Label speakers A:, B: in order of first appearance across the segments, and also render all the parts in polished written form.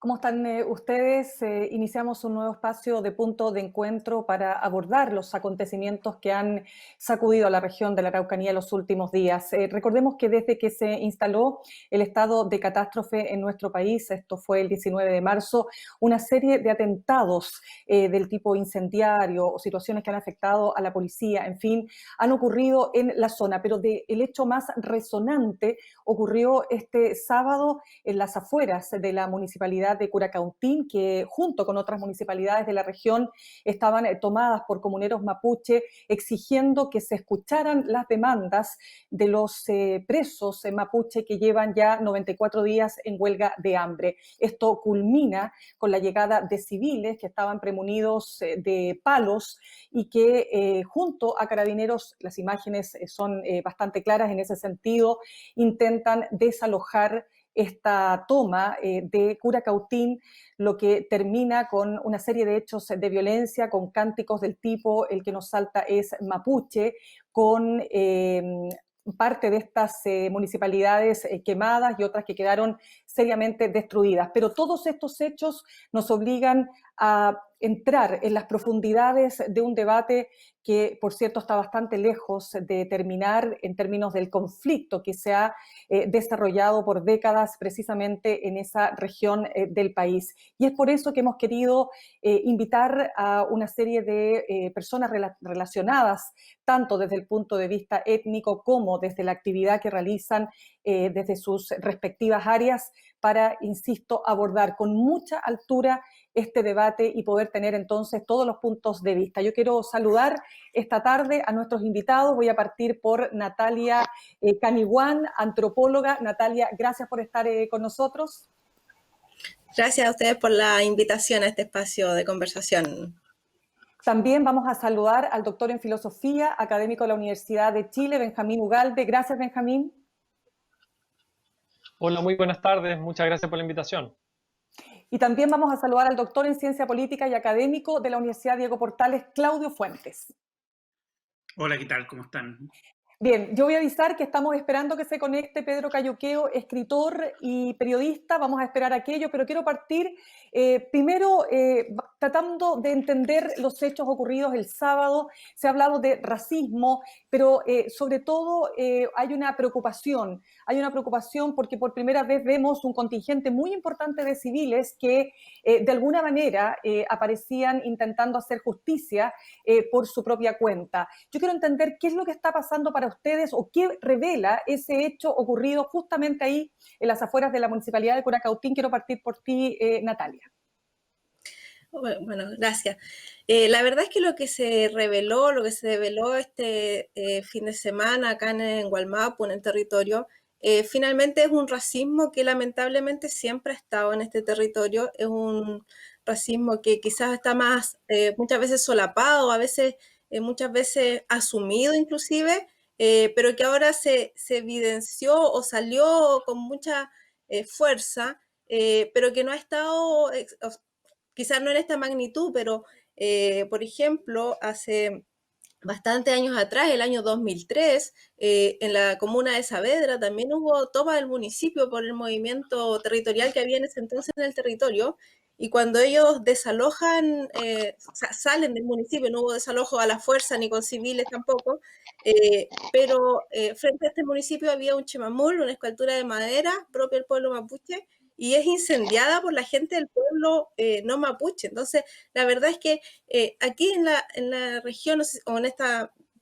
A: ¿Cómo están ustedes? Iniciamos un nuevo espacio de punto de encuentro para abordar los acontecimientos que han sacudido a la región de la Araucanía en los últimos días. Recordemos que desde que se instaló el estado de catástrofe en nuestro país, esto fue el 19 de marzo, una serie de atentados del tipo incendiario o situaciones que han afectado a la policía, en fin, han ocurrido en la zona. Pero el hecho más resonante ocurrió este sábado en las afueras de la municipalidad de Curacautín, que junto con otras municipalidades de la región estaban tomadas por comuneros mapuche, exigiendo que se escucharan las demandas de los presos mapuche que llevan ya 94 días en huelga de hambre. Esto culmina con la llegada de civiles que estaban premunidos de palos y que junto a carabineros, las imágenes son bastante claras en ese sentido, intentan desalojar esta toma de Curacautín, lo que termina con una serie de hechos de violencia, con cánticos del tipo "el que nos salta es mapuche", con parte de estas municipalidades quemadas y otras que quedaron seriamente destruidas. Pero todos estos hechos nos obligan a entrar en las profundidades de un debate que, por cierto, está bastante lejos de terminar en términos del conflicto que se ha desarrollado por décadas precisamente en esa región del país. Y es por eso que hemos querido invitar a una serie de personas relacionadas, tanto desde el punto de vista étnico como desde la actividad que realizan desde sus respectivas áreas, para, insisto, abordar con mucha altura este debate y poder tener entonces todos los puntos de vista. Yo quiero saludar esta tarde a nuestros invitados. Voy a partir por Natalia Caniguán, antropóloga. Natalia, gracias por estar con nosotros.
B: Gracias a ustedes por la invitación a este espacio de conversación.
A: También vamos a saludar al doctor en filosofía, académico de la Universidad de Chile, Benjamín Ugalde. Gracias, Benjamín.
C: Hola, muy buenas tardes. Muchas gracias por la invitación.
A: Y también vamos a saludar al doctor en ciencia política y académico de la Universidad Diego Portales, Claudio Fuentes.
D: Hola, ¿qué tal? ¿Cómo están?
A: Bien, yo voy a avisar que estamos esperando que se conecte Pedro Cayuqueo, escritor y periodista. Vamos a esperar aquello, pero quiero partir primero tratando de entender los hechos ocurridos el sábado. Se ha hablado de racismo, pero sobre todo hay una preocupación. Hay una preocupación porque por primera vez vemos un contingente muy importante de civiles que de alguna manera aparecían intentando hacer justicia por su propia cuenta. Yo quiero entender qué es lo que está pasando para ustedes o qué revela ese hecho ocurrido justamente ahí en las afueras de la municipalidad de Curacautín. Quiero partir por ti, Natalia.
B: Bueno, gracias. La verdad es que lo que se develó este fin de semana acá en Gualmapu, en el territorio, finalmente es un racismo que lamentablemente siempre ha estado en este territorio. Es un racismo que quizás está más, muchas veces solapado, muchas veces asumido inclusive, pero que ahora se evidenció o salió con mucha fuerza, pero que no ha estado, quizás no en esta magnitud, pero por ejemplo, hace bastantes años atrás, el año 2003, en la comuna de Saavedra también hubo toma del municipio por el movimiento territorial que había en ese entonces en el territorio, y cuando ellos desalojan, salen del municipio, no hubo desalojo a la fuerza ni con civiles tampoco, pero frente a este municipio había un chemamul, una escultura de madera propia del pueblo mapuche, y es incendiada por la gente del pueblo no mapuche. Entonces, la verdad es que aquí en la región o en este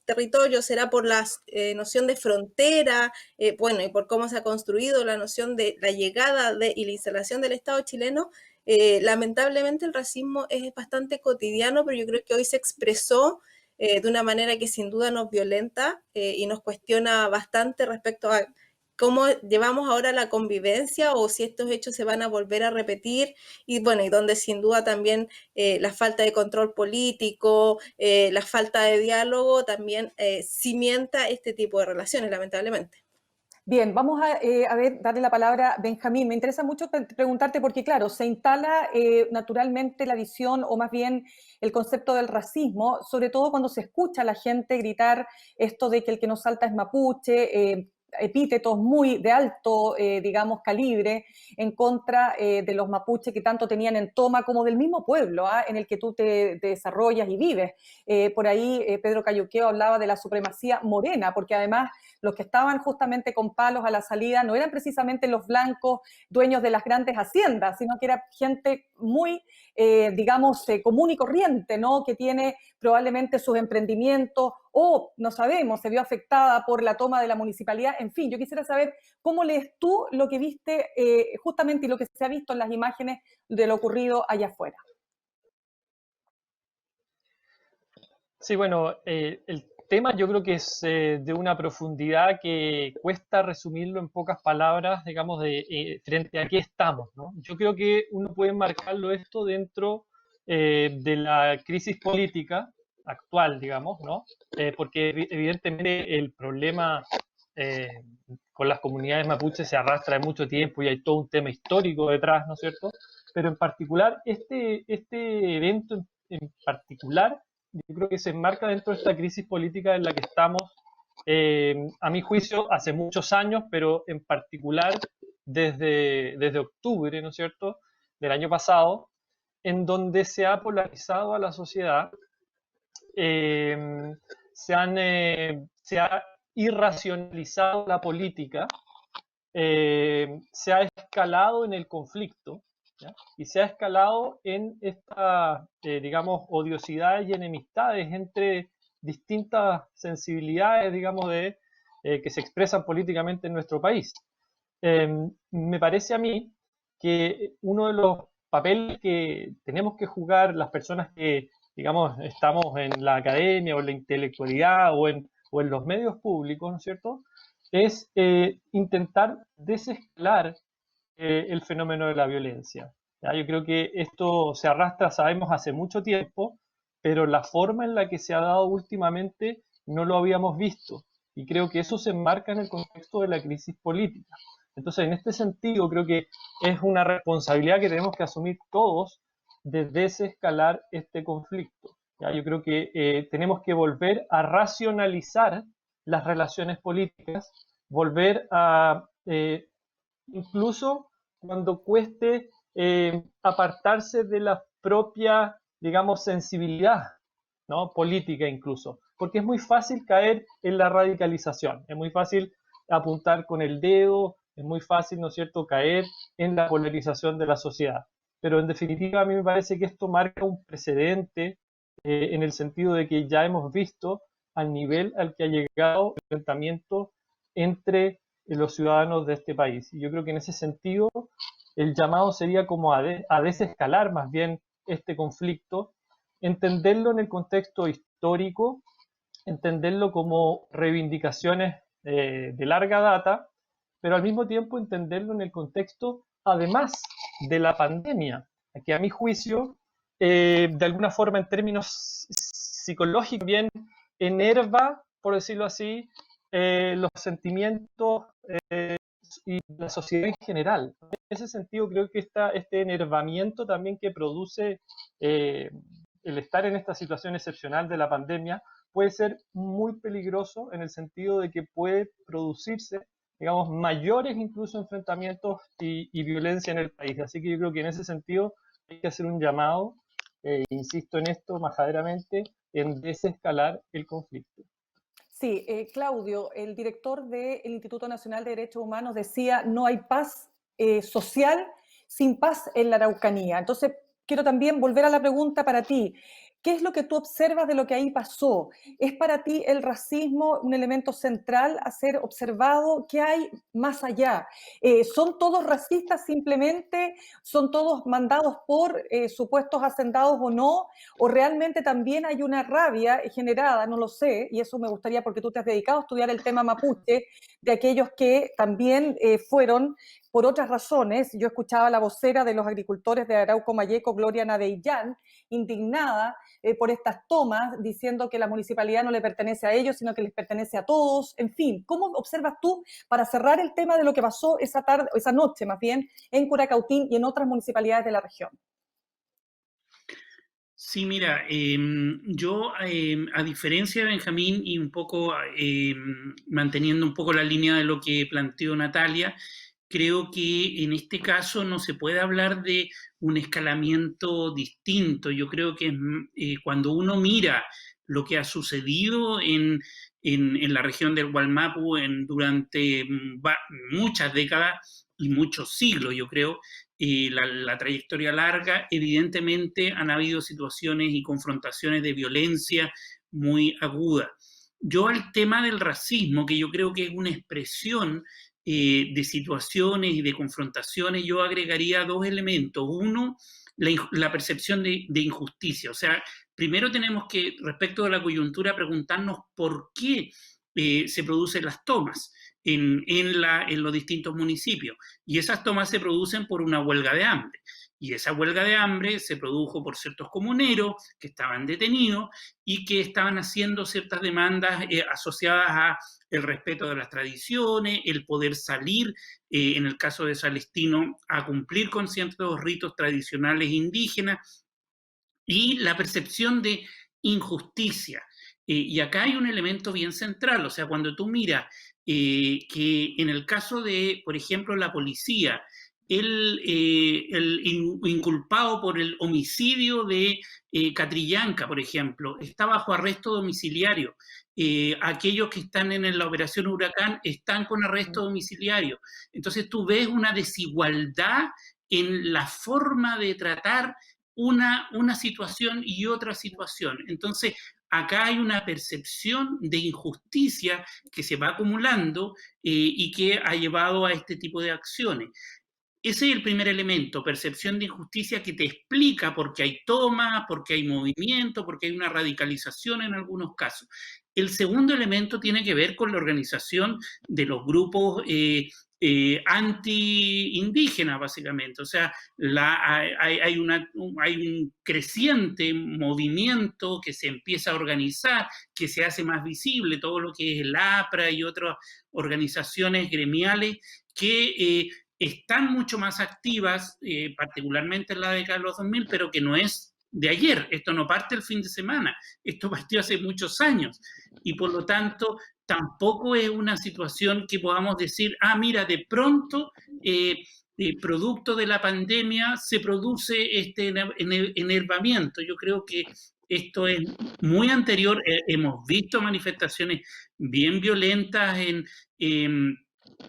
B: territorio, será por la noción de frontera, bueno, y por cómo se ha construido la noción de la llegada y la instalación del Estado chileno, lamentablemente el racismo es bastante cotidiano, pero yo creo que hoy se expresó de una manera que sin duda nos violenta y nos cuestiona bastante respecto a cómo llevamos ahora la convivencia o si estos hechos se van a volver a repetir, y bueno, y donde sin duda también la falta de control político, la falta de diálogo también cimienta este tipo de relaciones, lamentablemente.
A: Bien, vamos a ver, darle la palabra a Benjamín. Me interesa mucho preguntarte porque, claro, se instala naturalmente la visión o más bien el concepto del racismo, sobre todo cuando se escucha a la gente gritar esto de que el que nos salta es mapuche, epítetos muy de alto, digamos, calibre en contra de los mapuches que tanto tenían en toma como del mismo pueblo en el que tú te desarrollas y vives. Por ahí Pedro Cayuqueo hablaba de la supremacía morena, porque además los que estaban justamente con palos a la salida no eran precisamente los blancos dueños de las grandes haciendas, sino que era gente muy, digamos, común y corriente, ¿no? Que tiene probablemente sus emprendimientos o, no sabemos, se vio afectada por la toma de la municipalidad. En fin, yo quisiera saber cómo lees tú lo que viste justamente y lo que se ha visto en las imágenes de lo ocurrido allá afuera.
C: Sí, bueno, el tema yo creo que es de una profundidad que cuesta resumirlo en pocas palabras, digamos, frente a qué estamos, ¿no? Yo creo que uno puede enmarcarlo esto dentro de la crisis política actual, digamos, ¿no? Porque evidentemente el problema eh, con las comunidades mapuches se arrastra de mucho tiempo y hay todo un tema histórico detrás, ¿no es cierto? Pero en particular, este evento en particular, yo creo que se enmarca dentro de esta crisis política en la que estamos, a mi juicio, hace muchos años, pero en particular desde octubre, ¿no es cierto?, del año pasado, en donde se ha polarizado a la sociedad, eh, se ha irracionalizado la política, se ha escalado en el conflicto, ¿ya? Y se ha escalado en esta, digamos, odiosidades y enemistades entre distintas sensibilidades, digamos, que se expresan políticamente en nuestro país. Me parece a mí que uno de los papeles que tenemos que jugar las personas que, digamos, estamos en la academia o en la intelectualidad o en los medios públicos, ¿no es cierto?, es intentar desescalar el fenómeno de la violencia. ¿Ya? Yo creo que esto se arrastra, sabemos, hace mucho tiempo, pero la forma en la que se ha dado últimamente no lo habíamos visto. Y creo que eso se enmarca en el contexto de la crisis política. Entonces, en este sentido, creo que es una responsabilidad que tenemos que asumir todos de desescalar este conflicto. ¿Ya? Yo creo que tenemos que volver a racionalizar las relaciones políticas, volver a, incluso cuando cueste, apartarse de la propia, digamos, sensibilidad, ¿no?, política incluso, porque es muy fácil caer en la radicalización, es muy fácil apuntar con el dedo, es muy fácil, ¿no es cierto?, caer en la polarización de la sociedad. Pero en definitiva a mí me parece que esto marca un precedente en el sentido de que ya hemos visto al nivel al que ha llegado el enfrentamiento entre los ciudadanos de este país. Y yo creo que en ese sentido el llamado sería como a desescalar más bien este conflicto, entenderlo en el contexto histórico, entenderlo como reivindicaciones de larga data, pero al mismo tiempo entenderlo en el contexto, además de la pandemia, que a mi juicio, de alguna forma en términos psicológicos, bien enerva, por decirlo así, los sentimientos y la sociedad en general. En ese sentido, creo que este enervamiento también que produce el estar en esta situación excepcional de la pandemia puede ser muy peligroso en el sentido de que puede producirse, digamos, mayores incluso enfrentamientos y violencia en el país. Así que yo creo que en ese sentido hay que hacer un llamado, insisto en esto majaderamente, en desescalar el conflicto.
A: Sí, Claudio, el director del Instituto Nacional de Derechos Humanos decía, no hay paz social sin paz en la Araucanía. Entonces, quiero también volver a la pregunta para ti. ¿Qué es lo que tú observas de lo que ahí pasó? ¿Es para ti el racismo un elemento central a ser observado? ¿Qué hay más allá? ¿Son todos racistas simplemente? ¿Son todos mandados por supuestos hacendados o no? ¿O realmente también hay una rabia generada, no lo sé, y eso me gustaría porque tú te has dedicado a estudiar el tema mapuche, de aquellos que también fueron por otras razones? Yo escuchaba a la vocera de los agricultores de Arauco Mayeco, Gloria Nadeillán, indignada por estas tomas, diciendo que la municipalidad no le pertenece a ellos, sino que les pertenece a todos. En fin, ¿cómo observas tú, para cerrar el tema de lo que pasó esa tarde, esa noche más bien, en Curacautín y en otras municipalidades de la región?
D: Sí, mira, yo, a diferencia de Benjamín y un poco manteniendo un poco la línea de lo que planteó Natalia, creo que en este caso no se puede hablar de un escalamiento distinto. Yo creo que cuando uno mira lo que ha sucedido en la región del Gualmapu durante muchas décadas y muchos siglos, yo creo, la trayectoria larga, evidentemente han habido situaciones y confrontaciones de violencia muy agudas. Yo al tema del racismo, que yo creo que es una expresión de situaciones y de confrontaciones, yo agregaría dos elementos. Uno, la percepción de injusticia. O sea, primero tenemos que, respecto de la coyuntura, preguntarnos por qué se producen las tomas en los distintos municipios. Y esas tomas se producen por una huelga de hambre. Y esa huelga de hambre se produjo por ciertos comuneros que estaban detenidos y que estaban haciendo ciertas demandas asociadas a el respeto de las tradiciones, el poder salir, en el caso de Celestino, a cumplir con ciertos ritos tradicionales indígenas, y la percepción de injusticia. Y acá hay un elemento bien central, o sea, cuando tú miras que en el caso de, por ejemplo, la policía, el inculpado por el homicidio de Catrillanca, por ejemplo, está bajo arresto domiciliario. Aquellos que están en la operación Huracán están con arresto domiciliario. Entonces tú ves una desigualdad en la forma de tratar una situación y otra situación. Entonces, acá hay una percepción de injusticia que se va acumulando y que ha llevado a este tipo de acciones. Ese es el primer elemento, percepción de injusticia, que te explica por qué hay tomas, por qué hay movimiento, por qué hay una radicalización en algunos casos. El segundo elemento tiene que ver con la organización de los grupos anti-indígenas, básicamente. O sea, hay un creciente movimiento que se empieza a organizar, que se hace más visible, todo lo que es el APRA y otras organizaciones gremiales que están mucho más activas, particularmente en la década de los 2000, pero que no es de ayer. Esto no parte el fin de semana, esto partió hace muchos años. Y por lo tanto, tampoco es una situación que podamos decir, mira, de pronto, producto de la pandemia, se produce este enervamiento. Yo creo que esto es muy anterior. Hemos visto manifestaciones bien violentas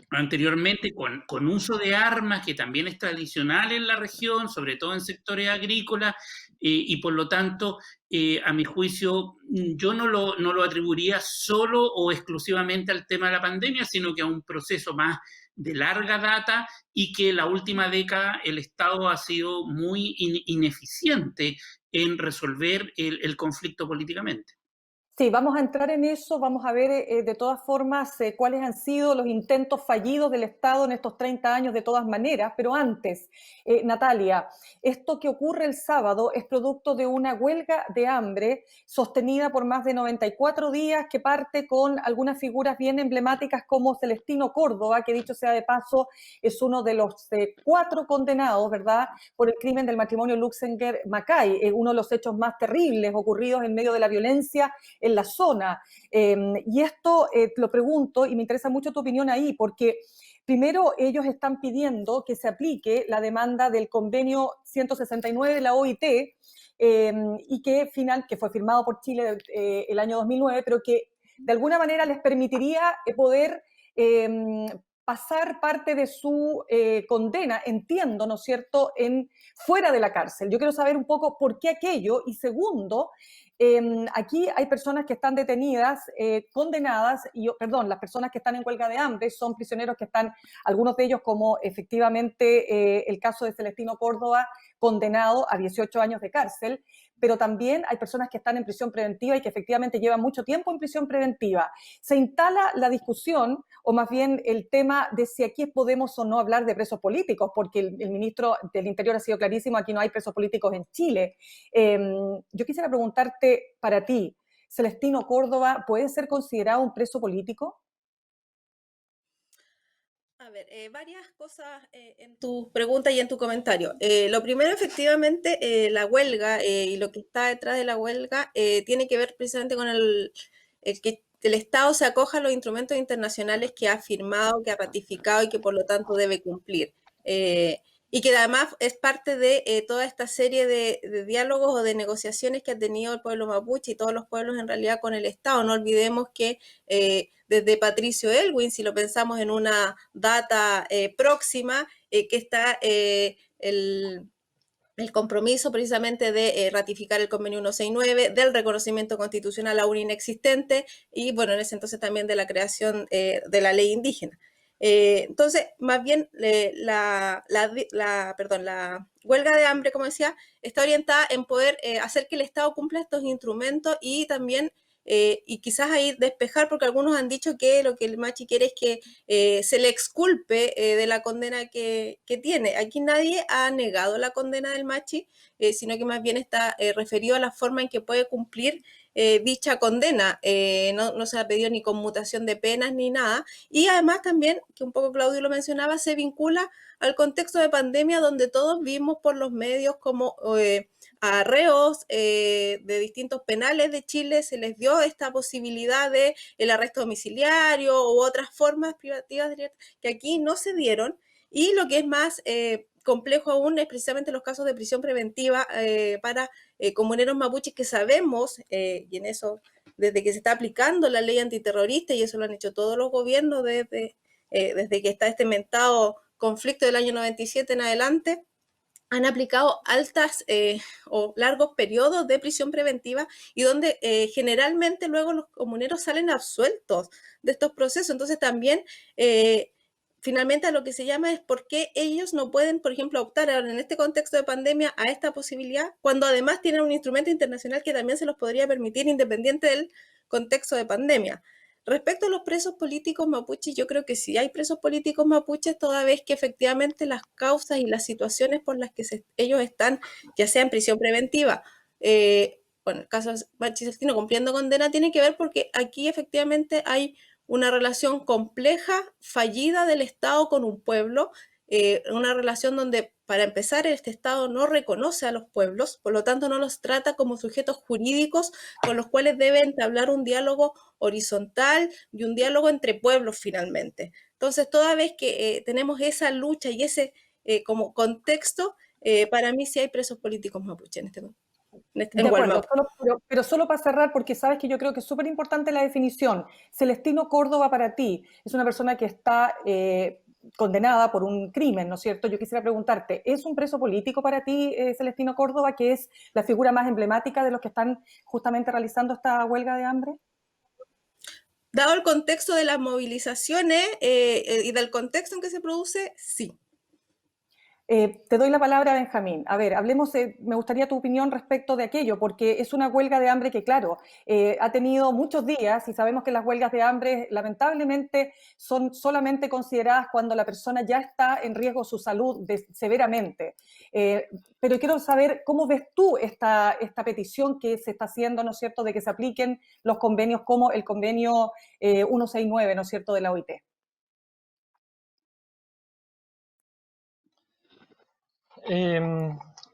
D: anteriormente con uso de armas, que también es tradicional en la región, sobre todo en sectores agrícolas, y por lo tanto, a mi juicio, yo no lo atribuiría solo o exclusivamente al tema de la pandemia, sino que a un proceso más de larga data, y que la última década el Estado ha sido muy ineficiente en resolver el conflicto políticamente.
A: Sí, vamos a entrar en eso, vamos a ver de todas formas cuáles han sido los intentos fallidos del Estado en estos 30 años de todas maneras, pero antes, Natalia, esto que ocurre el sábado es producto de una huelga de hambre sostenida por más de 94 días que parte con algunas figuras bien emblemáticas como Celestino Córdoba, que dicho sea de paso es uno de los 4 condenados, ¿verdad?, por el crimen del matrimonio Luxemburg-Macay, uno de los hechos más terribles ocurridos en medio de la violencia en la zona. Y esto lo pregunto y me interesa mucho tu opinión ahí, porque primero ellos están pidiendo que se aplique la demanda del convenio 169 de la OIT, y que fue firmado por Chile el año 2009, pero que de alguna manera les permitiría poder pasar parte de su condena, entiendo, ¿no es cierto?, fuera de la cárcel. Yo quiero saber un poco por qué aquello, y segundo, aquí hay personas que están detenidas, condenadas, las personas que están en huelga de hambre son prisioneros que están, algunos de ellos, como efectivamente el caso de Celestino Córdoba, condenado a 18 años de cárcel, pero también hay personas que están en prisión preventiva y que efectivamente llevan mucho tiempo en prisión preventiva. Se instala la discusión, o más bien el tema de si aquí podemos o no hablar de presos políticos, porque el ministro del Interior ha sido clarísimo, aquí no hay presos políticos en Chile. Yo quisiera preguntarte para ti, ¿Celestino Córdoba puede ser considerado un preso político?
B: A ver, varias cosas en tu pregunta y en tu comentario. Lo primero, efectivamente, la huelga y lo que está detrás de la huelga tiene que ver precisamente con el que el Estado se acoja a los instrumentos internacionales que ha firmado, que ha ratificado y que por lo tanto debe cumplir. Y que además es parte de toda esta serie de diálogos o de negociaciones que ha tenido el pueblo mapuche y todos los pueblos en realidad con el Estado. No olvidemos que desde Patricio Elwin, si lo pensamos en una data próxima, que está el compromiso precisamente de ratificar el convenio 169, del reconocimiento constitucional aún inexistente y, bueno, en ese entonces también de la creación de la ley indígena. Entonces, más bien, la huelga de hambre, como decía, está orientada en poder hacer que el Estado cumpla estos instrumentos y también y quizás ahí despejar, porque algunos han dicho que lo que el Machi quiere es que se le exculpe de la condena que tiene. Aquí nadie ha negado la condena del Machi, sino que más bien está referido a la forma en que puede cumplir dicha condena. No se ha pedido ni conmutación de penas ni nada. Y además también, que un poco Claudio lo mencionaba, se vincula al contexto de pandemia donde todos vimos por los medios como a reos de distintos penales de Chile se les dio esta posibilidad de el arresto domiciliario u otras formas privativas que aquí no se dieron. Y lo que es más complejo aún es precisamente los casos de prisión preventiva para comuneros mapuches que sabemos, y en eso desde que se está aplicando la ley antiterrorista, y eso lo han hecho todos los gobiernos desde que está este mentado conflicto del año 97 en adelante, han aplicado altas o largos periodos de prisión preventiva y donde generalmente luego los comuneros salen absueltos de estos procesos. Entonces también finalmente a lo que se llama es por qué ellos no pueden, por ejemplo, optar ahora en este contexto de pandemia a esta posibilidad, cuando además tienen un instrumento internacional que también se los podría permitir independiente del contexto de pandemia. Respecto a los presos políticos mapuches, yo creo que sí hay presos políticos mapuches, toda vez que efectivamente las causas y las situaciones por las que ellos están, ya sea en prisión preventiva, bueno, el caso de Machi Celestino cumpliendo condena, tiene que ver porque aquí efectivamente hay una relación compleja, fallida del Estado con un pueblo, una relación donde, para empezar, este Estado no reconoce a los pueblos, por lo tanto no los trata como sujetos jurídicos con los cuales debe entablar un diálogo horizontal y un diálogo entre pueblos finalmente. Entonces, toda vez que tenemos esa lucha y ese como contexto, para mí sí hay presos políticos mapuche en
A: De acuerdo, pero solo para cerrar, porque sabes que yo creo que es súper importante la definición. Celestino Córdoba para ti es una persona que está condenada por un crimen, ¿no es cierto? Yo quisiera preguntarte, ¿es un preso político para ti, Celestino Córdoba, que es la figura más emblemática de los que están justamente realizando esta huelga de hambre?
B: Dado el contexto de las movilizaciones y del contexto en que se produce, sí.
A: Te doy la palabra, Benjamín. A ver, hablemos, me gustaría tu opinión respecto de aquello, porque es una huelga de hambre que, claro, ha tenido muchos días y sabemos que las huelgas de hambre lamentablemente son solamente consideradas cuando la persona ya está en riesgo su salud severamente. Pero quiero saber cómo ves tú esta petición que se está haciendo, ¿no es cierto?, de que se apliquen los convenios como el convenio 169, ¿no es cierto?, de la OIT.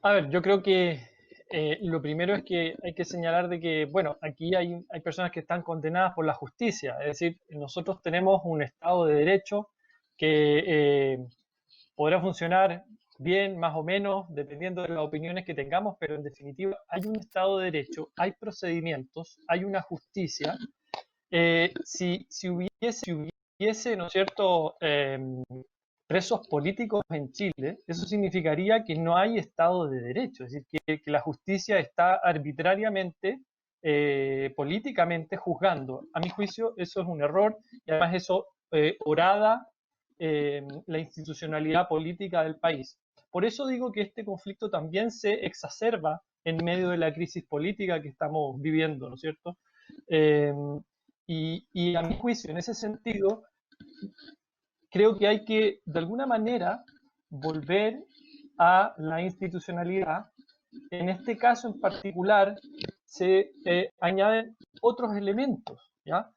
C: A ver, yo creo que lo primero es que hay que señalar de que, bueno, aquí hay personas que están condenadas por la justicia, es decir, nosotros tenemos un Estado de Derecho que podrá funcionar bien, más o menos, dependiendo de las opiniones que tengamos, pero en definitiva hay un Estado de Derecho, hay procedimientos, hay una justicia. Si hubiese, ¿no es cierto?, presos políticos en Chile, eso significaría que no hay Estado de Derecho, es decir, que la justicia está arbitrariamente, políticamente juzgando. A mi juicio, eso es un error y además eso orada la institucionalidad política del país. Por eso digo que este conflicto también se exacerba en medio de la crisis política que estamos viviendo, ¿no es cierto? Y a mi juicio, en ese sentido, creo que hay que, de alguna manera, volver a la institucionalidad. En este caso en particular, se añaden otros elementos, ¿ya?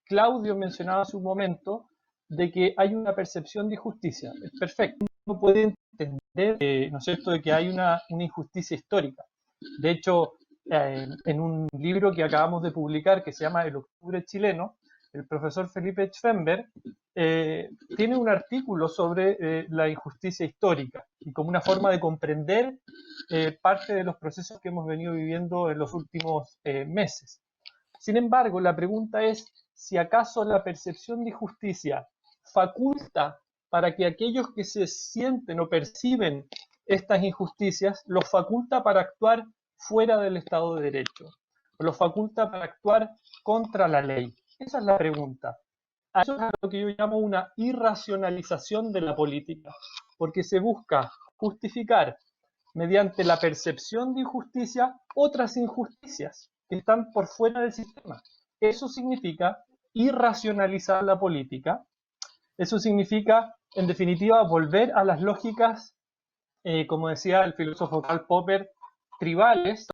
C: Claudio mencionaba hace un momento de que hay una percepción de injusticia. Es perfecto. Uno puede entender, ¿no es cierto?, de que hay una injusticia histórica. De hecho, en un libro que acabamos de publicar que se llama El Octubre Chileno, el profesor Felipe Schwember tiene un artículo sobre la injusticia histórica y como una forma de comprender parte de los procesos que hemos venido viviendo en los últimos meses. Sin embargo, la pregunta es si acaso la percepción de injusticia faculta para que aquellos que se sienten o perciben estas injusticias los faculta para actuar fuera del Estado de Derecho, o los faculta para actuar contra la ley. Esa es la pregunta. Eso es lo que yo llamo una irracionalización de la política, porque se busca justificar mediante la percepción de injusticia otras injusticias que están por fuera del sistema. Eso significa irracionalizar la política. Eso significa, en definitiva, volver a las lógicas, como decía el filósofo Karl Popper, tribales,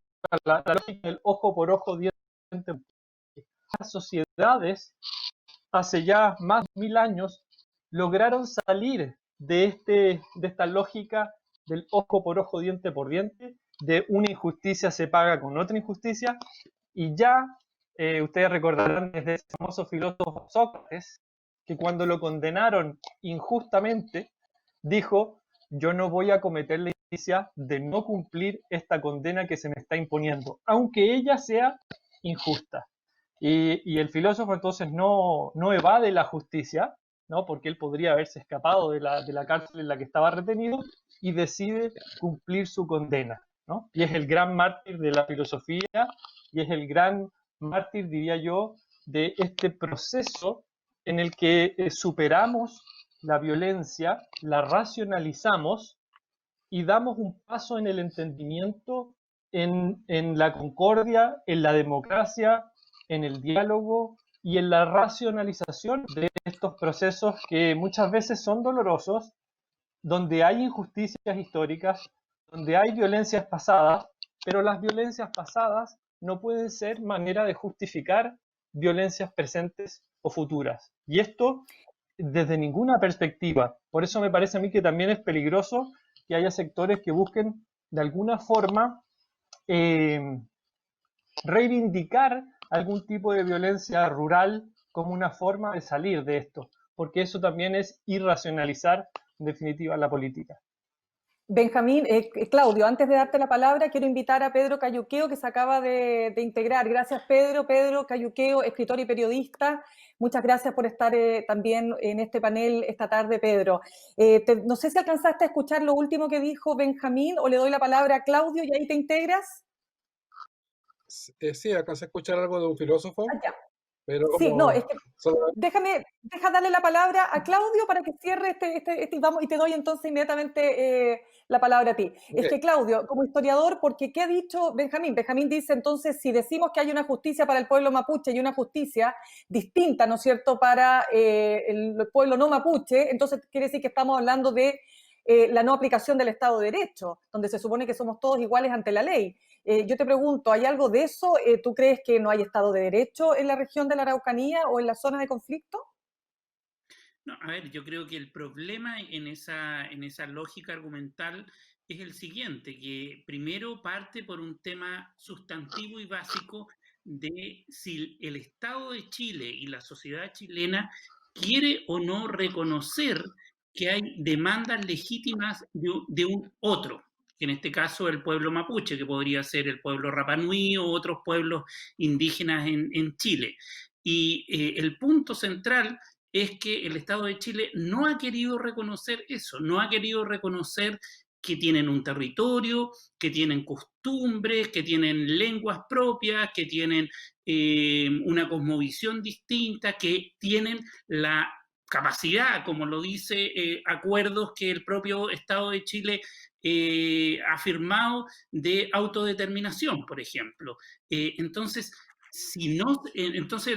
C: la lógica del ojo por ojo, diente por diente. Las sociedades, hace ya más de 1000 años, lograron salir de esta lógica del ojo por ojo, diente por diente, de una injusticia se paga con otra injusticia, y ya ustedes recordarán desde ese famoso filósofo Sócrates, que cuando lo condenaron injustamente, dijo, yo no voy a cometer la injusticia de no cumplir esta condena que se me está imponiendo, aunque ella sea injusta. Y el filósofo entonces no evade la justicia, ¿no? Porque él podría haberse escapado de la cárcel en la que estaba retenido y decide cumplir su condena, ¿no? Y es el gran mártir de la filosofía y es el gran mártir, diría yo, de este proceso en el que superamos la violencia, la racionalizamos y damos un paso en el entendimiento, en la concordia, en la democracia, en el diálogo y en la racionalización de estos procesos que muchas veces son dolorosos, donde hay injusticias históricas, donde hay violencias pasadas, pero las violencias pasadas no pueden ser manera de justificar violencias presentes o futuras. Y esto desde ninguna perspectiva. Por eso me parece a mí que también es peligroso que haya sectores que busquen de alguna forma reivindicar algún tipo de violencia rural como una forma de salir de esto, porque eso también es irracionalizar en definitiva la política.
A: Benjamín, Claudio, antes de darte la palabra, quiero invitar a Pedro Cayuqueo, que se acaba de integrar. Gracias, Pedro. Pedro Cayuqueo, escritor y periodista. Muchas gracias por estar también en este panel esta tarde, Pedro. No sé si alcanzaste a escuchar lo último que dijo Benjamín, o le doy la palabra a Claudio y ahí te integras.
E: Sí, alcancé a escuchar algo de un filósofo,
A: Ah, ya.
E: pero
A: Sí, no, es que
E: solamente...
A: deja darle la palabra a Claudio para que cierre y te doy entonces inmediatamente la palabra a ti.
E: Okay.
A: Es que Claudio, como historiador, porque ¿qué ha dicho Benjamín? Benjamín dice entonces, si decimos que hay una justicia para el pueblo mapuche y una justicia distinta, ¿no es cierto?, para el pueblo no mapuche, entonces quiere decir que estamos hablando de la no aplicación del Estado de Derecho, donde se supone que somos todos iguales ante la ley. Yo te pregunto, ¿hay algo de eso? ¿Tú crees que no hay Estado de Derecho en la región de la Araucanía o en la zona de conflicto?
D: No, a ver, yo creo que el problema en esa lógica argumental es el siguiente, que primero parte por un tema sustantivo y básico de si el Estado de Chile y la sociedad chilena quiere o no reconocer que hay demandas legítimas de un otro, que en este caso el pueblo mapuche, que podría ser el pueblo Rapanui o otros pueblos indígenas en Chile. Y el punto central es que el Estado de Chile no ha querido reconocer eso, no ha querido reconocer que tienen un territorio, que tienen costumbres, que tienen lenguas propias, que tienen una cosmovisión distinta, que tienen la capacidad, como lo dice acuerdos que el propio Estado de Chile ha firmado de autodeterminación, por ejemplo. Entonces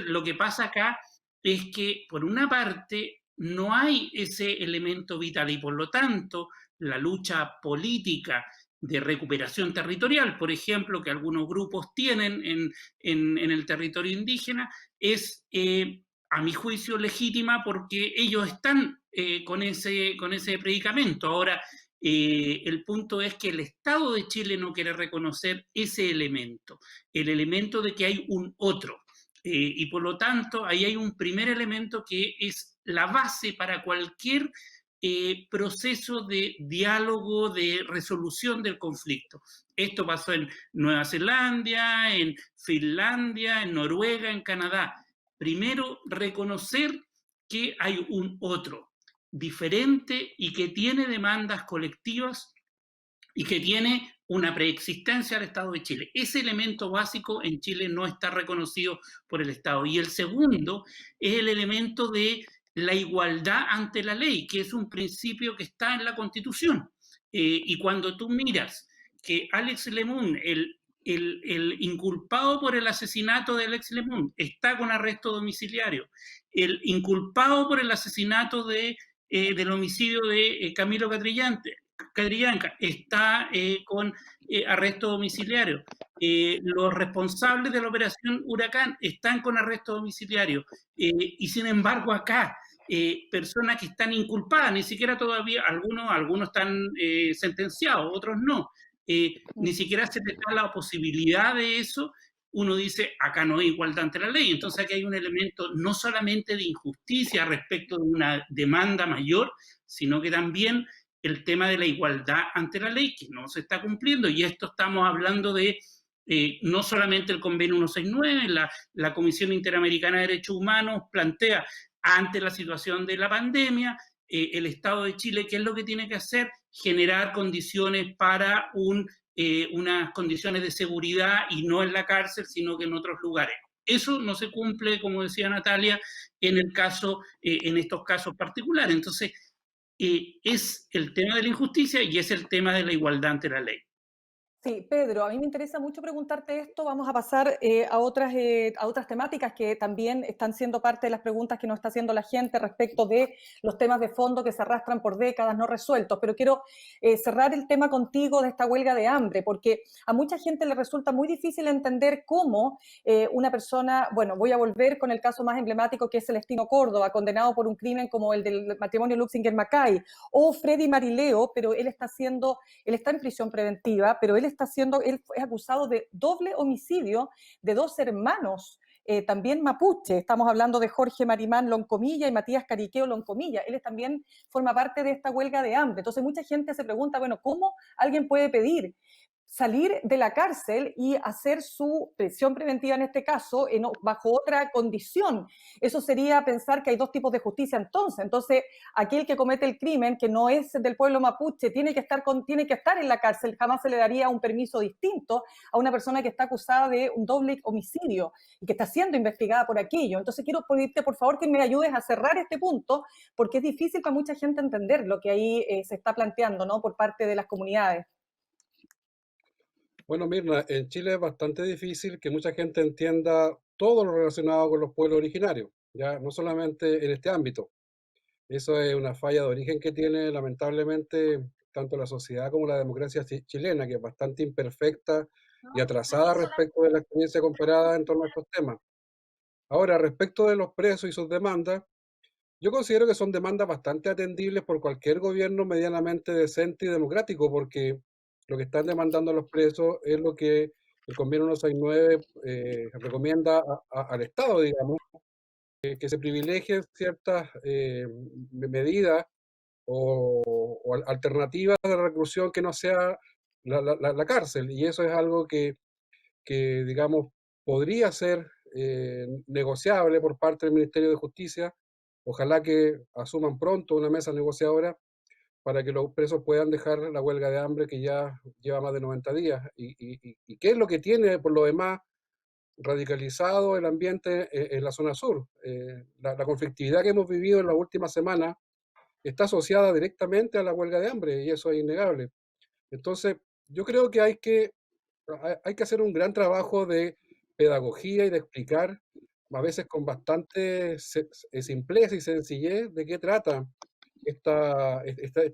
D: lo que pasa acá es que, por una parte, no hay ese elemento vital y, por lo tanto, la lucha política de recuperación territorial, por ejemplo, que algunos grupos tienen en el territorio indígena, es a mi juicio, legítima porque ellos están con ese predicamento. Ahora, el punto es que el Estado de Chile no quiere reconocer ese elemento, el elemento de que hay un otro. Y por lo tanto, ahí hay un primer elemento que es la base para cualquier proceso de diálogo, de resolución del conflicto. Esto pasó en Nueva Zelanda, en Finlandia, en Noruega, en Canadá. Primero, reconocer que hay un otro diferente y que tiene demandas colectivas y que tiene una preexistencia al Estado de Chile. Ese elemento básico en Chile no está reconocido por el Estado. Y el segundo es el elemento de la igualdad ante la ley, que es un principio que está en la Constitución. Y cuando tú miras que Alex Lemun, el inculpado por el asesinato de Alex Lemun, está con arresto domiciliario, el inculpado por el asesinato del homicidio de Camilo Catrillanca está con arresto domiciliario. Los responsables de la operación Huracán están con arresto domiciliario. Y sin embargo acá, personas que están inculpadas, ni siquiera todavía, algunos están sentenciados, otros no. Ni siquiera se les da la posibilidad de eso. Uno dice, acá no hay igualdad ante la ley. Entonces aquí hay un elemento no solamente de injusticia respecto de una demanda mayor, sino que también el tema de la igualdad ante la ley, que no se está cumpliendo. Y esto estamos hablando de no solamente el convenio 169, la Comisión Interamericana de Derechos Humanos plantea, ante la situación de la pandemia, el Estado de Chile, ¿qué es lo que tiene que hacer? Generar condiciones para unas condiciones de seguridad, y no en la cárcel, sino que en otros lugares. Eso no se cumple, como decía Natalia, en estos casos particulares. Entonces, es el tema de la injusticia y es el tema de la igualdad ante la ley.
A: Sí, Pedro, a mí me interesa mucho preguntarte esto. Vamos a pasar a otras temáticas que también están siendo parte de las preguntas que nos está haciendo la gente respecto de los temas de fondo que se arrastran por décadas no resueltos. Pero quiero cerrar el tema contigo de esta huelga de hambre, porque a mucha gente le resulta muy difícil entender cómo una persona, bueno, voy a volver con el caso más emblemático, que es Celestino Córdoba, condenado por un crimen como el del matrimonio Luxinger-Mackay, o Freddy Marileo, pero él está en prisión preventiva, pero él es acusado de doble homicidio de dos hermanos, también mapuche. Estamos hablando de Jorge Marimán Loncomilla y Matías Cariqueo Loncomilla. Él también forma parte de esta huelga de hambre. Entonces mucha gente se pregunta, bueno, ¿cómo alguien puede pedir salir de la cárcel y hacer su prisión preventiva en este caso bajo otra condición? Eso sería pensar que hay dos tipos de justicia entonces aquel que comete el crimen, que no es del pueblo mapuche, tiene que estar en la cárcel. Jamás se le daría un permiso distinto a una persona que está acusada de un doble homicidio y que está siendo investigada por aquello. Entonces quiero pedirte por favor que me ayudes a cerrar este punto, porque es difícil para mucha gente entender lo que ahí se está planteando, ¿no?, por parte de las comunidades.
E: Bueno, Mirna, en Chile es bastante difícil que mucha gente entienda todo lo relacionado con los pueblos originarios, ya no solamente en este ámbito. Eso es una falla de origen que tiene lamentablemente tanto la sociedad como la democracia chilena, que es bastante imperfecta y atrasada respecto de la experiencia comparada en torno a estos temas. Ahora, respecto de los presos y sus demandas, yo considero que son demandas bastante atendibles por cualquier gobierno medianamente decente y democrático, porque lo que están demandando los presos es lo que el convenio 169 recomienda al Estado, digamos, que se privilegien ciertas medidas o alternativas de reclusión que no sea la cárcel. Y eso es algo que digamos, podría ser negociable por parte del Ministerio de Justicia. Ojalá que asuman pronto una mesa negociadora para que los presos puedan dejar la huelga de hambre que ya lleva más de 90 días. ¿Y qué es lo que tiene, por lo demás, radicalizado el ambiente en la zona sur? La conflictividad que hemos vivido en la última semana está asociada directamente a la huelga de hambre, y eso es innegable. Entonces, yo creo que hay que hacer un gran trabajo de pedagogía y de explicar, a veces con bastante simpleza y sencillez, de qué trata esta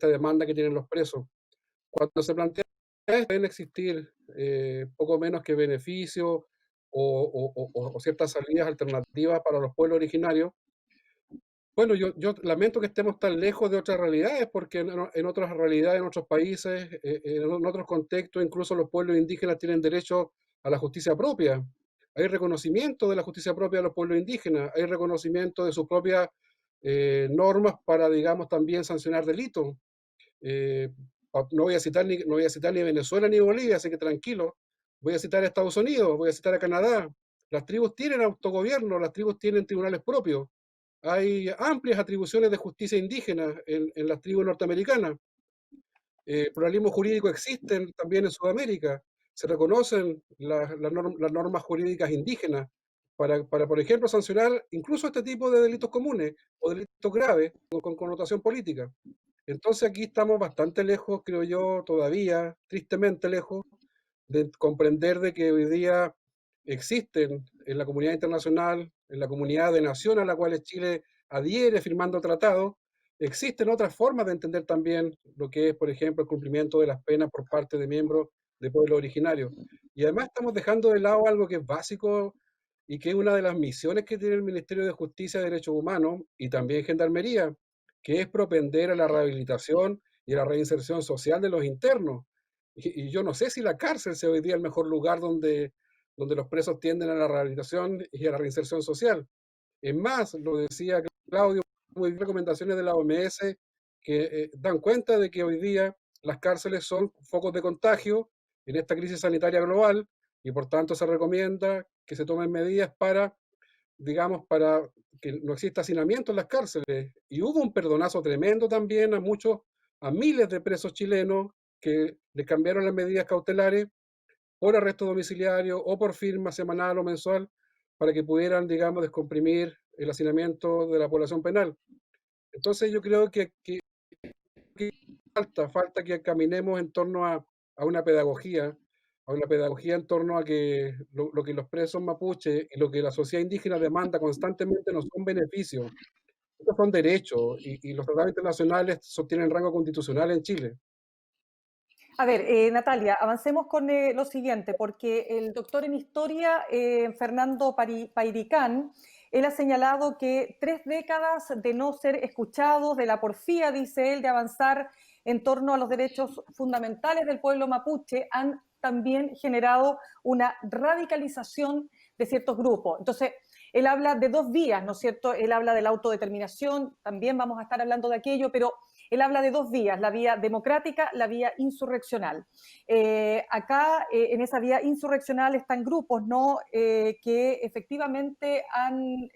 E: demanda que tienen los presos. Cuando se plantea esto, pueden existir poco menos que beneficios o ciertas salidas alternativas para los pueblos originarios, Bueno, yo lamento que estemos tan lejos de otras realidades, porque en otras realidades, en otros países, en otros contextos, incluso los pueblos indígenas tienen derecho a la justicia propia. Hay reconocimiento de la justicia propia de los pueblos indígenas, hay reconocimiento de sus propias normas para, digamos, también sancionar delitos. Eh, no voy a citar no voy a citar ni Venezuela ni Bolivia, así que tranquilo. Voy a citar a Estados Unidos, voy a citar a Canadá. Las tribus tienen autogobierno, las tribus tienen tribunales propios. Hay amplias atribuciones de justicia indígena en las tribus norteamericanas. Pluralismo jurídico existen también en Sudamérica. Se reconocen las normas jurídicas indígenas para, por ejemplo, sancionar incluso este tipo de delitos comunes o delitos graves con connotación política. Entonces aquí estamos bastante lejos, creo yo, todavía, tristemente lejos, de comprender de que hoy día existen en la comunidad internacional, en la comunidad de naciones a la cual Chile adhiere firmando tratados, existen otras formas de entender también lo que es, por ejemplo, el cumplimiento de las penas por parte de miembros de pueblos originarios. Y además estamos dejando de lado algo que es básico y que es una de las misiones que tiene el Ministerio de Justicia y Derechos Humanos y también Gendarmería, que es propender a la rehabilitación y a la reinserción social de los internos. Y yo no sé si la cárcel sea hoy día el mejor lugar donde los presos tienden a la rehabilitación y a la reinserción social. Es más, lo decía Claudio, muy bien, recomendaciones de la OMS que dan cuenta de que hoy día las cárceles son focos de contagio en esta crisis sanitaria global y por tanto se recomienda que se tomen medidas para, digamos, para que no exista hacinamiento en las cárceles. Y hubo un perdonazo tremendo también a miles de presos chilenos que les cambiaron las medidas cautelares por arresto domiciliario o por firma semanal o mensual para que pudieran, digamos, descomprimir el hacinamiento de la población penal. Entonces yo creo que falta que caminemos en torno a una pedagogía en torno a que lo que los presos mapuche y lo que la sociedad indígena demanda constantemente no son beneficios, estos son derechos y los tratados internacionales tienen rango constitucional en Chile.
A: A ver, Natalia, avancemos con lo siguiente, porque el doctor en historia, Fernando Pairicán, él ha señalado que 3 décadas de no ser escuchados, de la porfía, dice él, de avanzar en torno a los derechos fundamentales del pueblo mapuche, han también generado una radicalización de ciertos grupos. Entonces, él habla de 2 vías, ¿no es cierto? Él habla de la autodeterminación, también vamos a estar hablando de aquello, pero él habla de 2 vías, la vía democrática, la vía insurreccional. Acá, en esa vía insurreccional están grupos, ¿no? Que efectivamente han,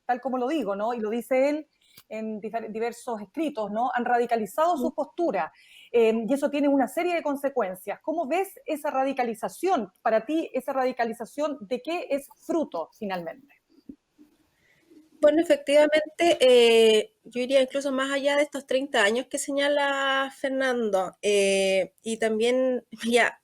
A: tal como lo digo, ¿no? Y lo dice él en diversos escritos, ¿no? Han radicalizado su postura. Y eso tiene una serie de consecuencias. ¿Cómo ves esa radicalización? Para ti, esa radicalización, ¿de qué es fruto finalmente?
B: Bueno, efectivamente, yo iría incluso más allá de estos 30 años que señala Fernando, y también ya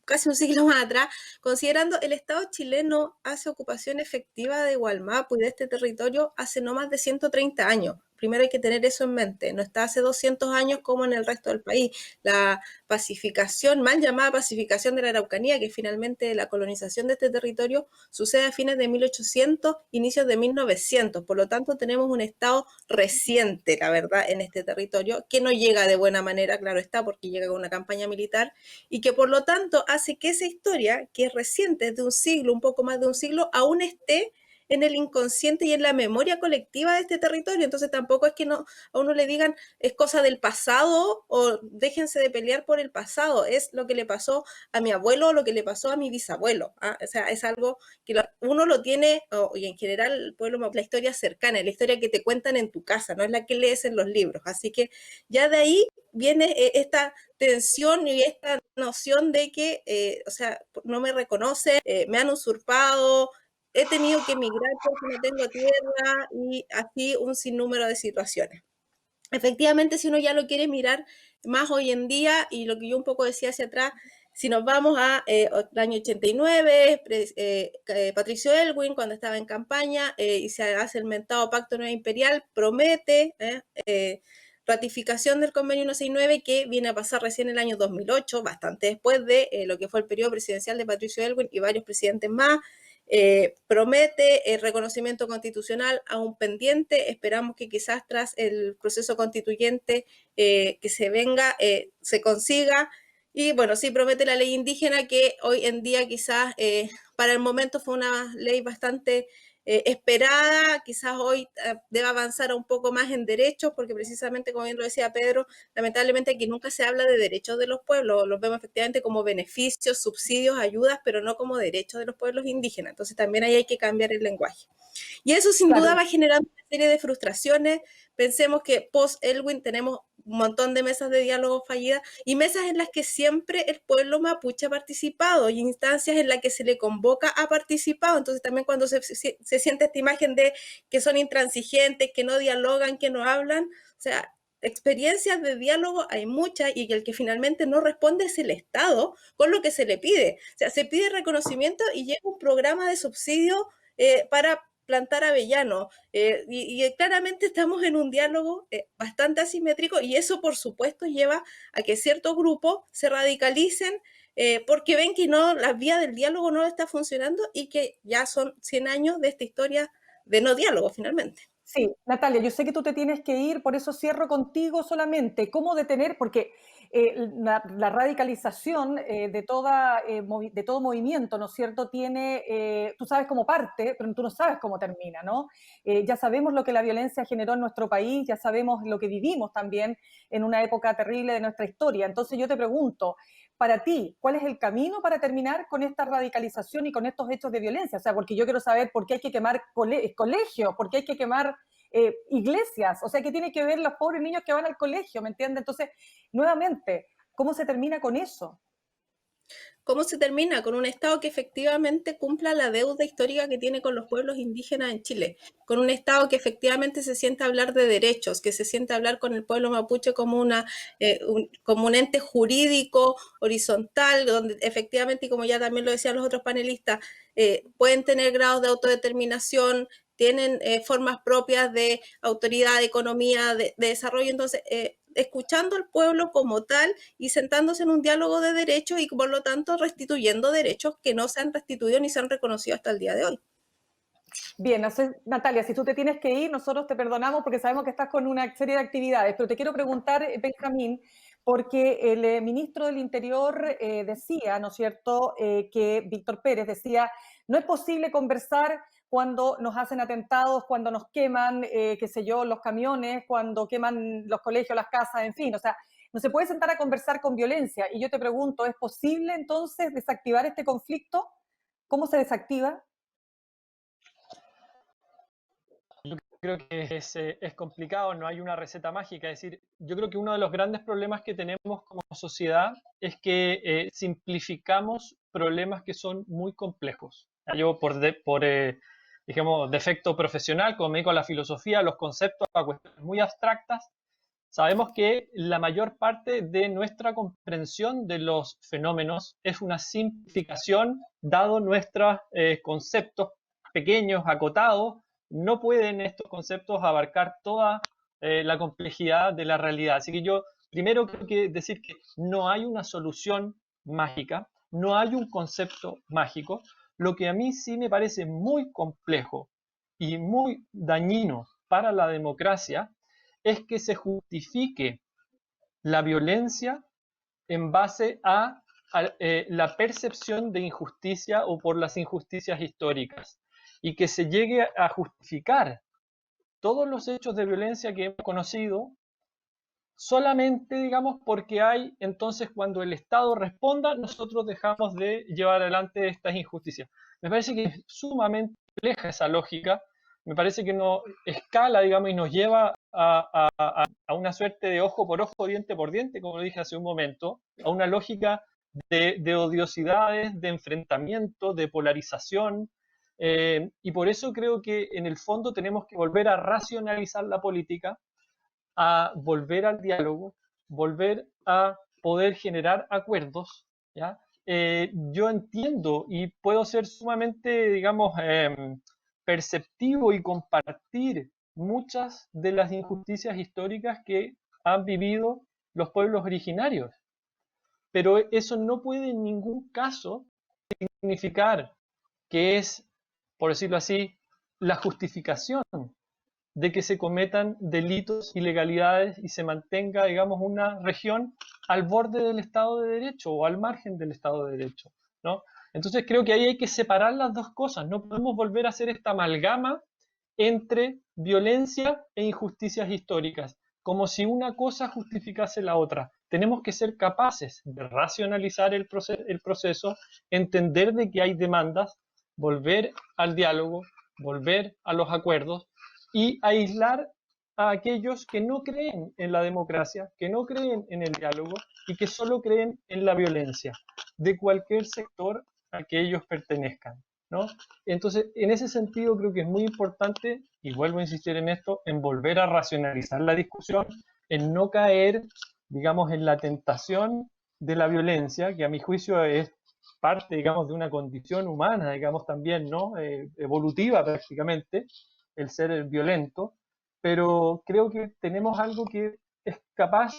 B: casi un siglo más atrás, considerando el Estado chileno hace ocupación efectiva de Gualmapu y de este territorio hace no más de 130 años. Primero hay que tener eso en mente, no está hace 200 años como en el resto del país. La pacificación, mal llamada pacificación de la Araucanía, que finalmente la colonización de este territorio sucede a fines de 1800, inicios de 1900. Por lo tanto, tenemos un Estado reciente, la verdad, en este territorio, que no llega de buena manera, claro está, porque llega con una campaña militar, y que por lo tanto hace que esa historia, que es reciente, de un siglo, un poco más de un siglo, aún esté en el inconsciente y en la memoria colectiva de este territorio. Entonces tampoco es que no, a uno le digan es cosa del pasado o déjense de pelear por el pasado, es lo que le pasó a mi abuelo o lo que le pasó a mi bisabuelo. ¿Ah? O sea, es algo que uno lo tiene, y en general el pueblo, la historia cercana, la historia que te cuentan en tu casa, no es la que lees en los libros. Así que ya de ahí viene esta tensión y esta noción de que, o sea, no me reconocen, me han usurpado, he tenido que emigrar porque no tengo tierra y así un sinnúmero de situaciones. Efectivamente, si uno ya lo quiere mirar más hoy en día, y lo que yo un poco decía hacia atrás, si nos vamos al año 89, Patricio Aylwin, cuando estaba en campaña, y se hace el mentado Pacto Nueva Imperial, promete ratificación del convenio 169, que viene a pasar recién en el año 2008, bastante después de lo que fue el periodo presidencial de Patricio Aylwin y varios presidentes más. promete el reconocimiento constitucional aún pendiente. Esperamos que quizás tras el proceso constituyente que se venga, se consiga. Y bueno, sí promete la ley indígena, que hoy en día quizás para el momento fue una ley bastante esperada, quizás hoy deba avanzar un poco más en derechos, porque precisamente, como bien lo decía Pedro, lamentablemente aquí nunca se habla de derechos de los pueblos, los vemos efectivamente como beneficios, subsidios, ayudas, pero no como derechos de los pueblos indígenas. Entonces también ahí hay que cambiar el lenguaje. Y eso sin duda va generando una serie de frustraciones. Pensemos que post-Elwin tenemos un montón de mesas de diálogo fallidas y mesas en las que siempre el pueblo mapuche ha participado y instancias en las que se le convoca a participar. Entonces también cuando se siente esta imagen de que son intransigentes, que no dialogan, que no hablan, o sea, experiencias de diálogo hay muchas, y el que finalmente no responde es el Estado con lo que se le pide. O sea, se pide reconocimiento y llega un programa de subsidio para plantar avellano. Y claramente estamos en un diálogo bastante asimétrico, y eso por supuesto lleva a que ciertos grupos se radicalicen porque ven que no, la vía del diálogo no está funcionando y que ya son 100 años de esta historia de no diálogo finalmente.
A: Sí, Natalia, yo sé que tú te tienes que ir, por eso cierro contigo solamente. ¿Cómo detener? Porque la radicalización de todo movimiento, ¿no es cierto?, tiene, tú sabes cómo parte, pero tú no sabes cómo termina, ¿no? Ya sabemos lo que la violencia generó en nuestro país, ya sabemos lo que vivimos también en una época terrible de nuestra historia. Entonces yo te pregunto, para ti, ¿cuál es el camino para terminar con esta radicalización y con estos hechos de violencia? O sea, porque yo quiero saber por qué hay que quemar colegios, por qué hay que quemar iglesias, o sea, ¿qué tiene que ver los pobres niños que van al colegio? ¿Me entiendes? Entonces, nuevamente, ¿cómo se termina con eso?
B: ¿Cómo se termina? Con un Estado que efectivamente cumpla la deuda histórica que tiene con los pueblos indígenas en Chile, con un Estado que efectivamente se sienta a hablar de derechos, que se sienta a hablar con el pueblo mapuche como, como un ente jurídico horizontal, donde efectivamente, y como ya también lo decían los otros panelistas, pueden tener grados de autodeterminación, tienen formas propias de autoridad, de economía, de desarrollo. Entonces, escuchando al pueblo como tal y sentándose en un diálogo de derechos y por lo tanto restituyendo derechos que no se han restituido ni se han reconocido hasta el día de hoy.
A: Bien, Natalia, si tú te tienes que ir, nosotros te perdonamos porque sabemos que estás con una serie de actividades, pero te quiero preguntar, Benjamín, porque el ministro del Interior decía, ¿no es cierto?, que Víctor Pérez decía, no es posible conversar cuando nos hacen atentados, cuando nos queman, qué sé yo, los camiones, cuando queman los colegios, las casas, en fin, o sea, no se puede sentar a conversar con violencia. Y yo te pregunto, ¿es posible entonces desactivar este conflicto? ¿Cómo se desactiva?
C: Yo creo que es complicado, no hay una receta mágica. Es decir, yo creo que uno de los grandes problemas que tenemos como sociedad es que simplificamos problemas que son muy complejos. Yo digamos, defecto profesional, como me dedico a la filosofía, los conceptos a cuestiones muy abstractas, sabemos que la mayor parte de nuestra comprensión de los fenómenos es una simplificación, dado nuestros conceptos pequeños, acotados. No pueden estos conceptos abarcar toda la complejidad de la realidad. Así que yo primero creo que decir que no hay una solución mágica, no hay un concepto mágico. Lo que a mí sí me parece muy complejo y muy dañino para la democracia es que se justifique la violencia en base a la percepción de injusticia o por las injusticias históricas, y que se llegue a justificar todos los hechos de violencia que hemos conocido solamente, digamos, porque hay, entonces cuando el Estado responda, nosotros dejamos de llevar adelante estas injusticias. Me parece que es sumamente compleja esa lógica, me parece que no escala, digamos, y nos lleva a una suerte de ojo por ojo, diente por diente, como lo dije hace un momento, a una lógica de odiosidades, de enfrentamiento, de polarización, y por eso creo que en el fondo tenemos que volver a racionalizar la política, a volver al diálogo, volver a poder generar acuerdos, ¿ya? Yo entiendo y puedo ser sumamente, digamos, perceptivo y compartir muchas de las injusticias históricas que han vivido los pueblos originarios, pero eso no puede en ningún caso significar que es por decirlo así, la justificación de que se cometan delitos, ilegalidades y se mantenga, digamos, una región al borde del Estado de Derecho o al margen del Estado de Derecho, ¿no? Entonces creo que ahí hay que separar las dos cosas, no podemos volver a hacer esta amalgama entre violencia e injusticias históricas, como si una cosa justificase la otra. Tenemos que ser capaces de racionalizar el proceso, entender de que hay demandas, volver al diálogo, volver a los acuerdos y aislar a aquellos que no creen en la democracia, que no creen en el diálogo y que solo creen en la violencia, de cualquier sector al que ellos pertenezcan, ¿no? Entonces, en ese sentido creo que es muy importante, y vuelvo a insistir en esto, en volver a racionalizar la discusión, en no caer, digamos, en la tentación de la violencia, que a mi juicio es parte, digamos, de una condición humana, digamos, también, ¿no? Evolutiva prácticamente, el ser violento, pero creo que tenemos algo que es capaz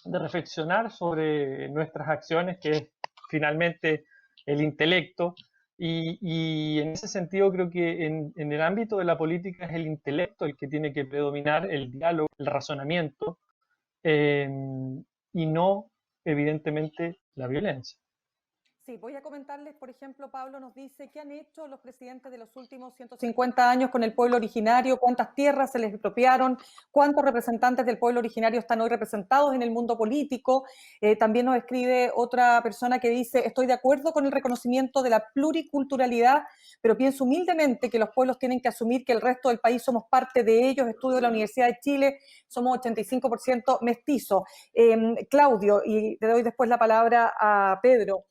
C: de reflexionar sobre nuestras acciones, que es finalmente el intelecto, y en ese sentido creo que en el ámbito de la política es el intelecto el que tiene que predominar, el diálogo, el razonamiento, y no, evidentemente, la violencia.
A: Sí, voy a comentarles, por ejemplo, Pablo nos dice qué han hecho los presidentes de los últimos 150 años con el pueblo originario, cuántas tierras se les expropiaron, cuántos representantes del pueblo originario están hoy representados en el mundo político. También nos escribe otra persona que dice, estoy de acuerdo con el reconocimiento de la pluriculturalidad, pero pienso humildemente que los pueblos tienen que asumir que el resto del país somos parte de ellos. Estudio de la Universidad de Chile, somos 85% mestizos. Claudio, y te doy después la palabra a Pedro.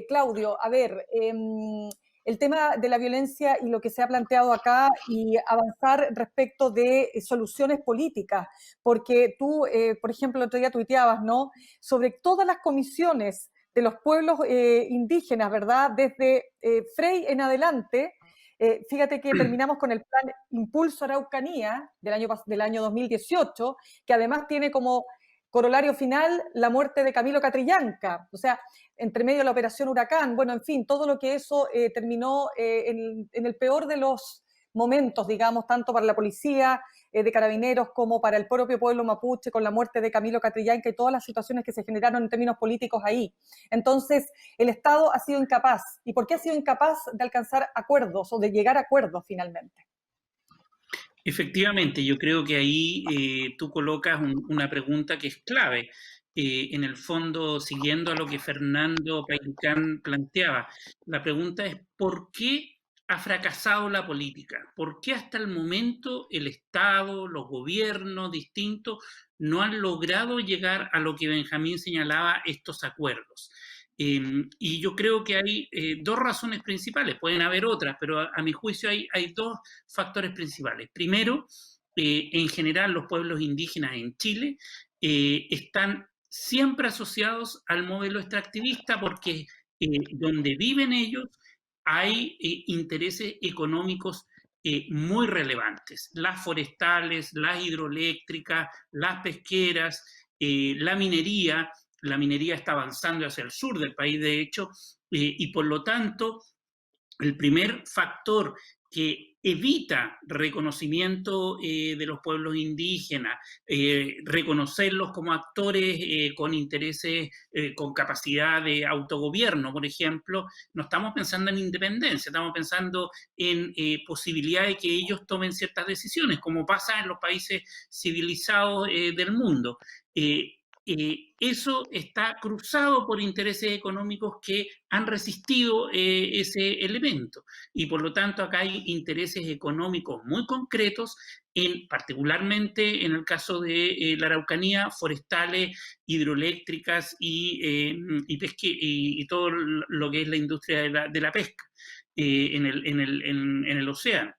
A: Claudio, a ver, el tema de la violencia y lo que se ha planteado acá y avanzar respecto de soluciones políticas, porque tú, por ejemplo, el otro día tuiteabas, ¿no?, sobre todas las comisiones de los pueblos indígenas, ¿verdad?, desde Frei en adelante. Fíjate que terminamos con el plan Impulso Araucanía del año 2018, que además tiene como corolario final la muerte de Camilo Catrillanca, o sea, entre medio de la operación Huracán, bueno, en fin, todo lo que eso terminó en el peor de los momentos, digamos, tanto para la policía de carabineros como para el propio pueblo mapuche, con la muerte de Camilo Catrillanca y todas las situaciones que se generaron en términos políticos ahí. Entonces, el Estado ha sido incapaz. ¿Y por qué ha sido incapaz de alcanzar acuerdos o de llegar a acuerdos finalmente?
D: Efectivamente, yo creo que ahí tú colocas una pregunta que es clave. En el fondo, siguiendo a lo que Fernando Pairicán planteaba, la pregunta es ¿por qué ha fracasado la política? ¿Por qué hasta el momento el Estado, los gobiernos distintos no han logrado llegar a lo que Benjamín señalaba, estos acuerdos? Y yo creo que hay dos razones principales, pueden haber otras, pero a mi juicio hay dos factores principales. Primero, en general los pueblos indígenas en Chile están siempre asociados al modelo extractivista porque donde viven ellos hay intereses económicos muy relevantes. Las forestales, las hidroeléctricas, las pesqueras, la minería. La minería está avanzando hacia el sur del país, de hecho, y por lo tanto, el primer factor que evita reconocimiento de los pueblos indígenas, reconocerlos como actores con intereses, con capacidad de autogobierno, por ejemplo, no estamos pensando en independencia, estamos pensando en posibilidad de que ellos tomen ciertas decisiones, como pasa en los países civilizados del mundo. Eso está cruzado por intereses económicos que han resistido ese elemento y por lo tanto acá hay intereses económicos muy concretos, particularmente en el caso de la Araucanía, forestales, hidroeléctricas y todo lo que es la industria de la pesca en el océano.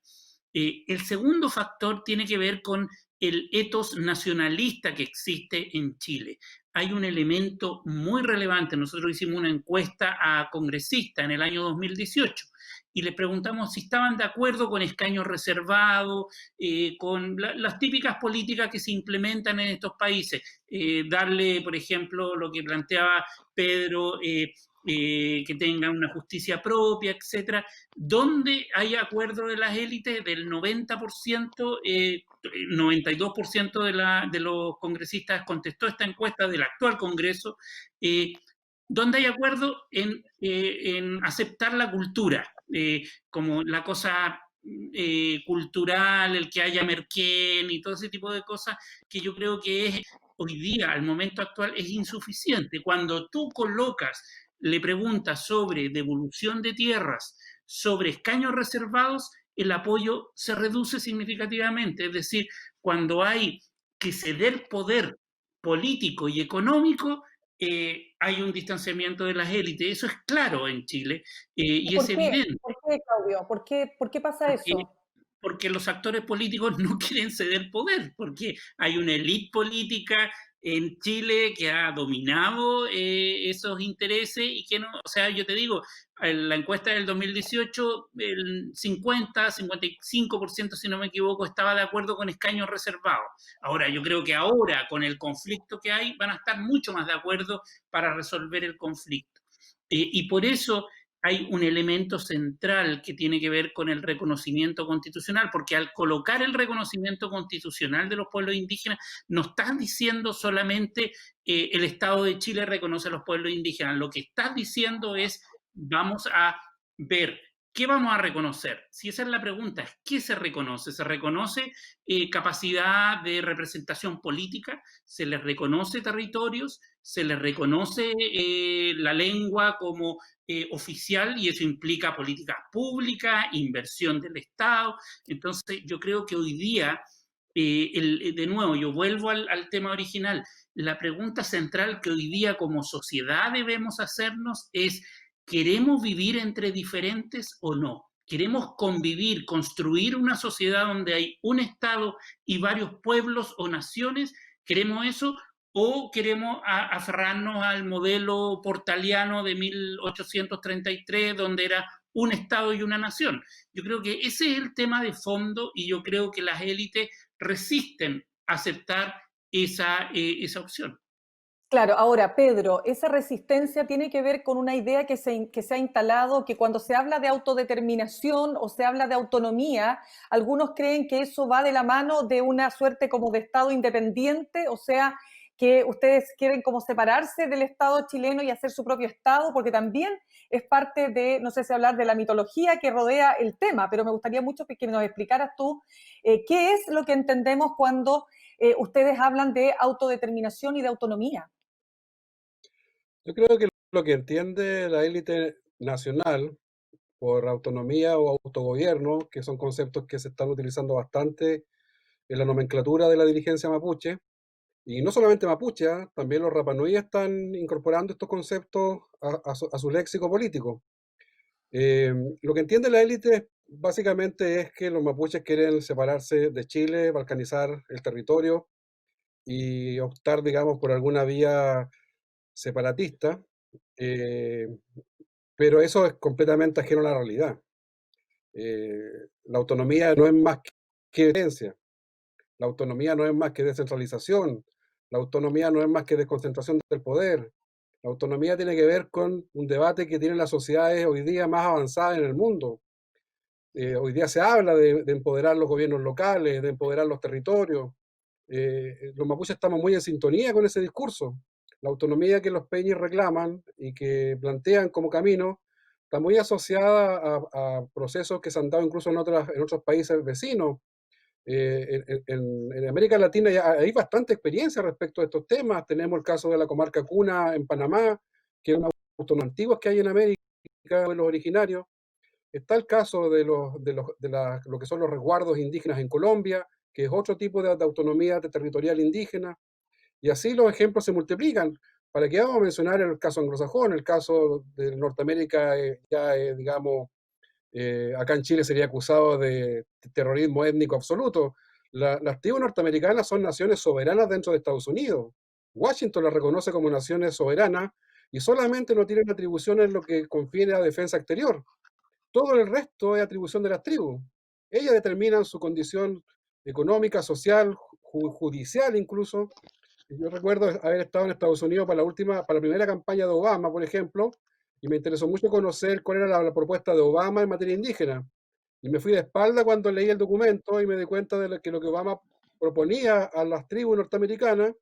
D: El segundo factor tiene que ver con el etos nacionalista que existe en Chile. Hay un elemento muy relevante. Nosotros hicimos una encuesta a congresistas en el año 2018 y les preguntamos si estaban de acuerdo con escaños reservados, con las típicas políticas que se implementan en estos países. Darle, por ejemplo, lo que planteaba Pedro, que tengan una justicia propia, etcétera, donde hay acuerdo de las élites del 90%, 92% de los congresistas contestó esta encuesta del actual Congreso, donde hay acuerdo en aceptar la cultura, como la cosa cultural, el que haya merquén y todo ese tipo de cosas, que yo creo que es hoy día, al momento actual, es insuficiente. Cuando tú colocas, le preguntas sobre devolución de tierras, sobre escaños reservados, el apoyo se reduce significativamente. Es decir, cuando hay que ceder poder político y económico, hay un distanciamiento de las élites. Eso es claro en Chile y es evidente.
A: ¿Por qué, Claudio? ¿Por qué pasa eso?
D: Porque los actores políticos no quieren ceder poder, porque hay una élite política en Chile que ha dominado esos intereses y que no, o sea, yo te digo, en la encuesta del 2018, el 50-55%, si no me equivoco, estaba de acuerdo con escaños reservados. Ahora, yo creo que ahora, con el conflicto que hay, van a estar mucho más de acuerdo para resolver el conflicto. Y por eso hay un elemento central que tiene que ver con el reconocimiento constitucional, porque al colocar el reconocimiento constitucional de los pueblos indígenas, no estás diciendo solamente el Estado de Chile reconoce a los pueblos indígenas, lo que estás diciendo es vamos a ver ¿qué vamos a reconocer? Si esa es la pregunta, ¿qué se reconoce? Se reconoce capacidad de representación política, se les reconoce territorios, se les reconoce la lengua como oficial y eso implica políticas públicas, inversión del Estado. Entonces yo creo que hoy día, de nuevo, yo vuelvo al tema original, la pregunta central que hoy día como sociedad debemos hacernos es ¿queremos vivir entre diferentes o no? ¿Queremos convivir, construir una sociedad donde hay un Estado y varios pueblos o naciones? ¿Queremos eso? ¿O queremos aferrarnos al modelo portaliano de 1833, donde era un Estado y una nación? Yo creo que ese es el tema de fondo y yo creo que las élites resisten a aceptar esa opción.
A: Claro, ahora, Pedro, esa resistencia tiene que ver con una idea que se ha instalado, que cuando se habla de autodeterminación o se habla de autonomía, algunos creen que eso va de la mano de una suerte como de Estado independiente, o sea, que ustedes quieren como separarse del Estado chileno y hacer su propio Estado, porque también es parte de, no sé si hablar de la mitología que rodea el tema, pero me gustaría mucho que nos explicaras tú qué es lo que entendemos cuando ustedes hablan de autodeterminación y de autonomía.
E: Yo creo que lo que entiende la élite nacional por autonomía o autogobierno, que son conceptos que se están utilizando bastante en la nomenclatura de la dirigencia mapuche, y no solamente mapuche, también los Rapanui están incorporando estos conceptos a su léxico político. Lo que entiende la élite básicamente es que los mapuches quieren separarse de Chile, balcanizar el territorio y optar, digamos, por alguna vía separatista, eh, pero eso es completamente ajeno a la realidad. La autonomía no es más que esencia, la autonomía no es más que descentralización, la autonomía no es más que desconcentración del poder. La autonomía tiene que ver con un debate que tienen las sociedades hoy día más avanzadas en el mundo. Hoy día se habla de empoderar los gobiernos locales, de empoderar los territorios. Los mapuches estamos muy en sintonía con ese discurso. La autonomía que los peñis reclaman y que plantean como camino está muy asociada a procesos que se han dado incluso en otros países vecinos. En América Latina ya hay bastante experiencia respecto a estos temas. Tenemos el caso de la comarca Cuna en Panamá, que es una de las autonomías antiguas que hay en América, de los originarios. Está el caso de lo que son los resguardos indígenas en Colombia, que es otro tipo de autonomía territorial indígena. Y así los ejemplos se multiplican. ¿Para qué vamos a mencionar el caso anglosajón? El caso de Norteamérica, digamos, acá en Chile sería acusado de terrorismo étnico absoluto. Las tribus norteamericanas son naciones soberanas dentro de Estados Unidos. Washington las reconoce como naciones soberanas y solamente no tienen atribuciones en lo que confiere a defensa exterior. Todo el resto es atribución de las tribus. Ellas determinan su condición económica, social, judicial incluso. Yo recuerdo haber estado en Estados Unidos para la primera campaña de Obama, por ejemplo, y me interesó mucho conocer cuál era la propuesta de Obama en materia indígena. Y me fui de espalda cuando leí el documento y me di cuenta de que lo que Obama proponía a las tribus norteamericanas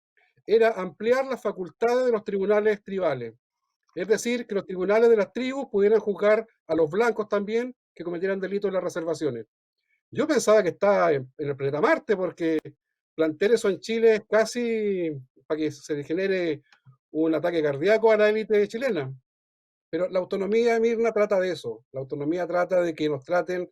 E: era ampliar las facultades de los tribunales tribales. Es decir, que los tribunales de las tribus pudieran juzgar a los blancos también que cometieran delitos en las reservaciones. Yo pensaba que estaba en el planeta Marte, porque plantear eso en Chile es casi para que se le genere un ataque cardíaco a la élite chilena. Pero la autonomía, Mirna, trata de eso. La autonomía trata de que nos traten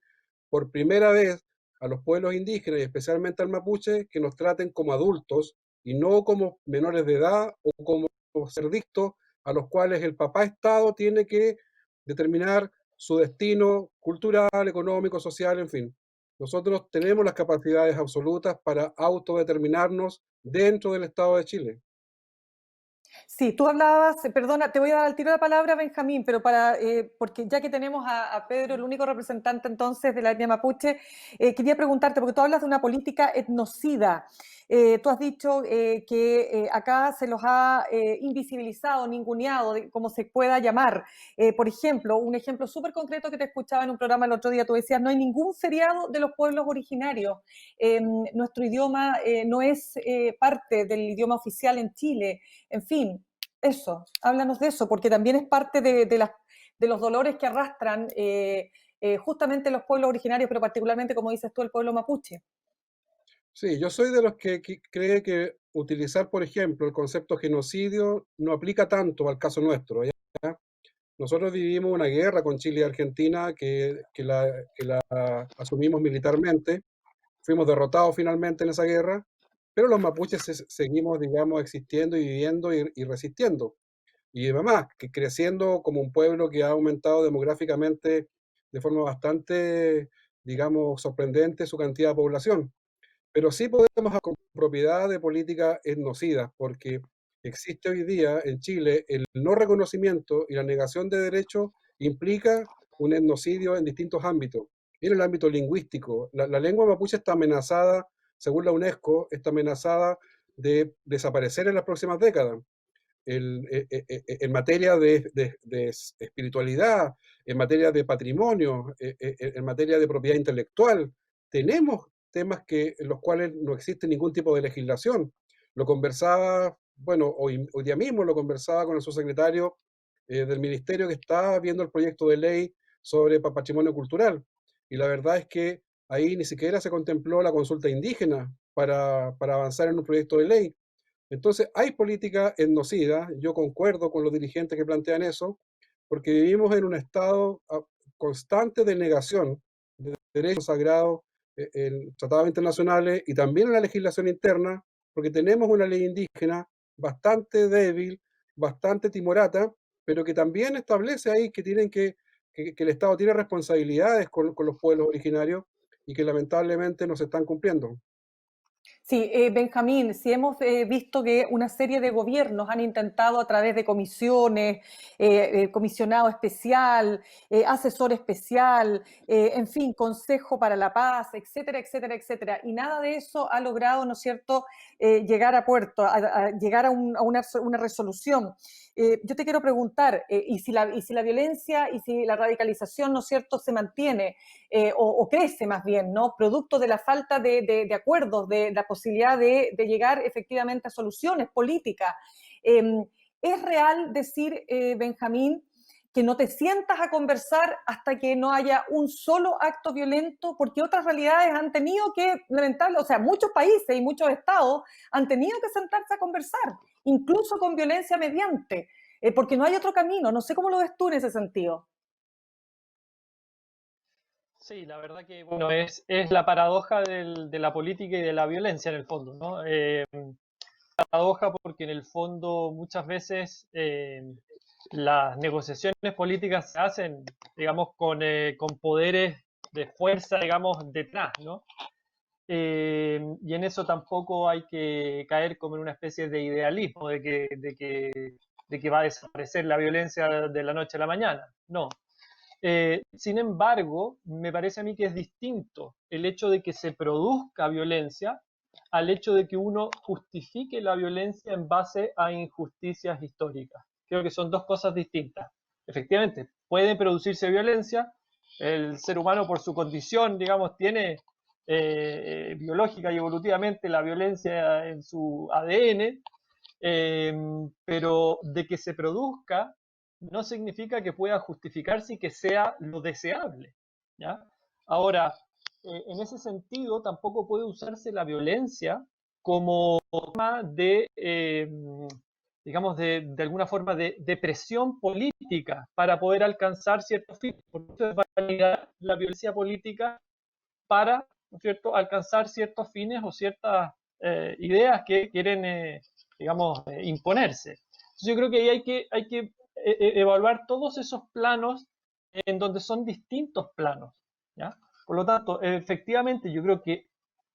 E: por primera vez a los pueblos indígenas y especialmente al mapuche, que nos traten como adultos y no como menores de edad o como cerdictos a los cuales el papá Estado tiene que determinar su destino cultural, económico, social, en fin. Nosotros tenemos las capacidades absolutas para autodeterminarnos dentro del Estado de Chile.
A: Sí, tú hablabas, perdona, te voy a dar al tiro la palabra, Benjamín, pero porque ya que tenemos a Pedro, el único representante entonces de la etnia mapuche, quería preguntarte, porque tú hablas de una política etnocida. Tú has dicho que acá se los ha invisibilizado, ninguneado, como se pueda llamar. Por ejemplo, un ejemplo súper concreto que te escuchaba en un programa el otro día, tú decías, no hay ningún feriado de los pueblos originarios. Nuestro idioma no es parte del idioma oficial en Chile. En fin, eso, háblanos de eso, porque también es parte de los dolores que arrastran justamente los pueblos originarios, pero particularmente, como dices tú, el pueblo mapuche.
E: Sí, yo soy de los que cree que utilizar, por ejemplo, el concepto genocidio no aplica tanto al caso nuestro, ¿ya? Nosotros vivimos una guerra con Chile y Argentina que la asumimos militarmente, fuimos derrotados finalmente en esa guerra, pero los mapuches seguimos, digamos, existiendo y viviendo y resistiendo. Y además, que creciendo como un pueblo que ha aumentado demográficamente de forma bastante, digamos, sorprendente su cantidad de población. Pero sí podemos con propiedad de políticas etnocidas, porque existe hoy día en Chile el no reconocimiento y la negación de derechos implica un etnocidio en distintos ámbitos. En el ámbito lingüístico, la lengua mapuche está amenazada, según la UNESCO, está amenazada de desaparecer en las próximas décadas. En materia de espiritualidad, en materia de patrimonio, en materia de propiedad intelectual, tenemos temas en los cuales no existe ningún tipo de legislación. Lo conversaba, bueno, hoy día mismo lo conversaba con el subsecretario del ministerio que está viendo el proyecto de ley sobre patrimonio cultural. Y la verdad es que ahí ni siquiera se contempló la consulta indígena para avanzar en un proyecto de ley. Entonces, hay política etnocida, yo concuerdo con los dirigentes que plantean eso, porque vivimos en un estado constante de negación de derechos sagrados en tratados internacionales y también en la legislación interna, porque tenemos una ley indígena bastante débil, bastante timorata, pero que también establece ahí que que el Estado tiene responsabilidades con los pueblos originarios y que lamentablemente no se están cumpliendo.
A: Sí, Benjamín, sí hemos visto que una serie de gobiernos han intentado a través de comisiones, comisionado especial, asesor especial, en fin, Consejo para la Paz, etcétera, etcétera, etcétera. Y nada de eso ha logrado, ¿no es cierto?, llegar a puerto, llegar a una resolución. Yo te quiero preguntar, ¿y si la violencia y si la radicalización, ¿no es cierto?, se mantiene o crece más bien, ¿no?, producto de la falta de acuerdos, de la posibilidad de llegar efectivamente a soluciones políticas? ¿Es real decir, Benjamín, que no te sientas a conversar hasta que no haya un solo acto violento? Porque otras realidades han tenido que, lamentablemente, o sea, muchos países y muchos estados han tenido que sentarse a conversar, incluso con violencia mediante, porque no hay otro camino. No sé cómo lo ves tú en ese sentido.
C: Sí, la verdad que bueno, es la paradoja de la política y de la violencia en el fondo, ¿no? Paradoja porque en el fondo muchas veces las negociaciones políticas se hacen, digamos, con poderes de fuerza, digamos, detrás, ¿no? Y en eso tampoco hay que caer como en una especie de idealismo de que va a desaparecer la violencia de la noche a la mañana. No. Sin embargo, me parece a mí que es distinto el hecho de que se produzca violencia al hecho de que uno justifique la violencia en base a injusticias históricas. Creo que son dos cosas distintas. efectivamente puede producirse violencia. El ser humano, por su condición, digamos, tiene biológica y evolutivamente la violencia en su ADN, pero de que se produzca no significa que pueda justificarse y que sea lo deseable, ¿ya? Ahora, en ese sentido, tampoco puede usarse la violencia como forma de, digamos, de alguna forma de presión política para poder alcanzar ciertos fines. Por eso es validar la violencia política para, ¿no es cierto?, alcanzar ciertos fines o ciertas ideas que quieren, digamos, imponerse. Entonces yo creo que ahí hay que evaluar todos esos planos en donde son distintos planos, ¿ya? Por lo tanto, efectivamente, yo creo que,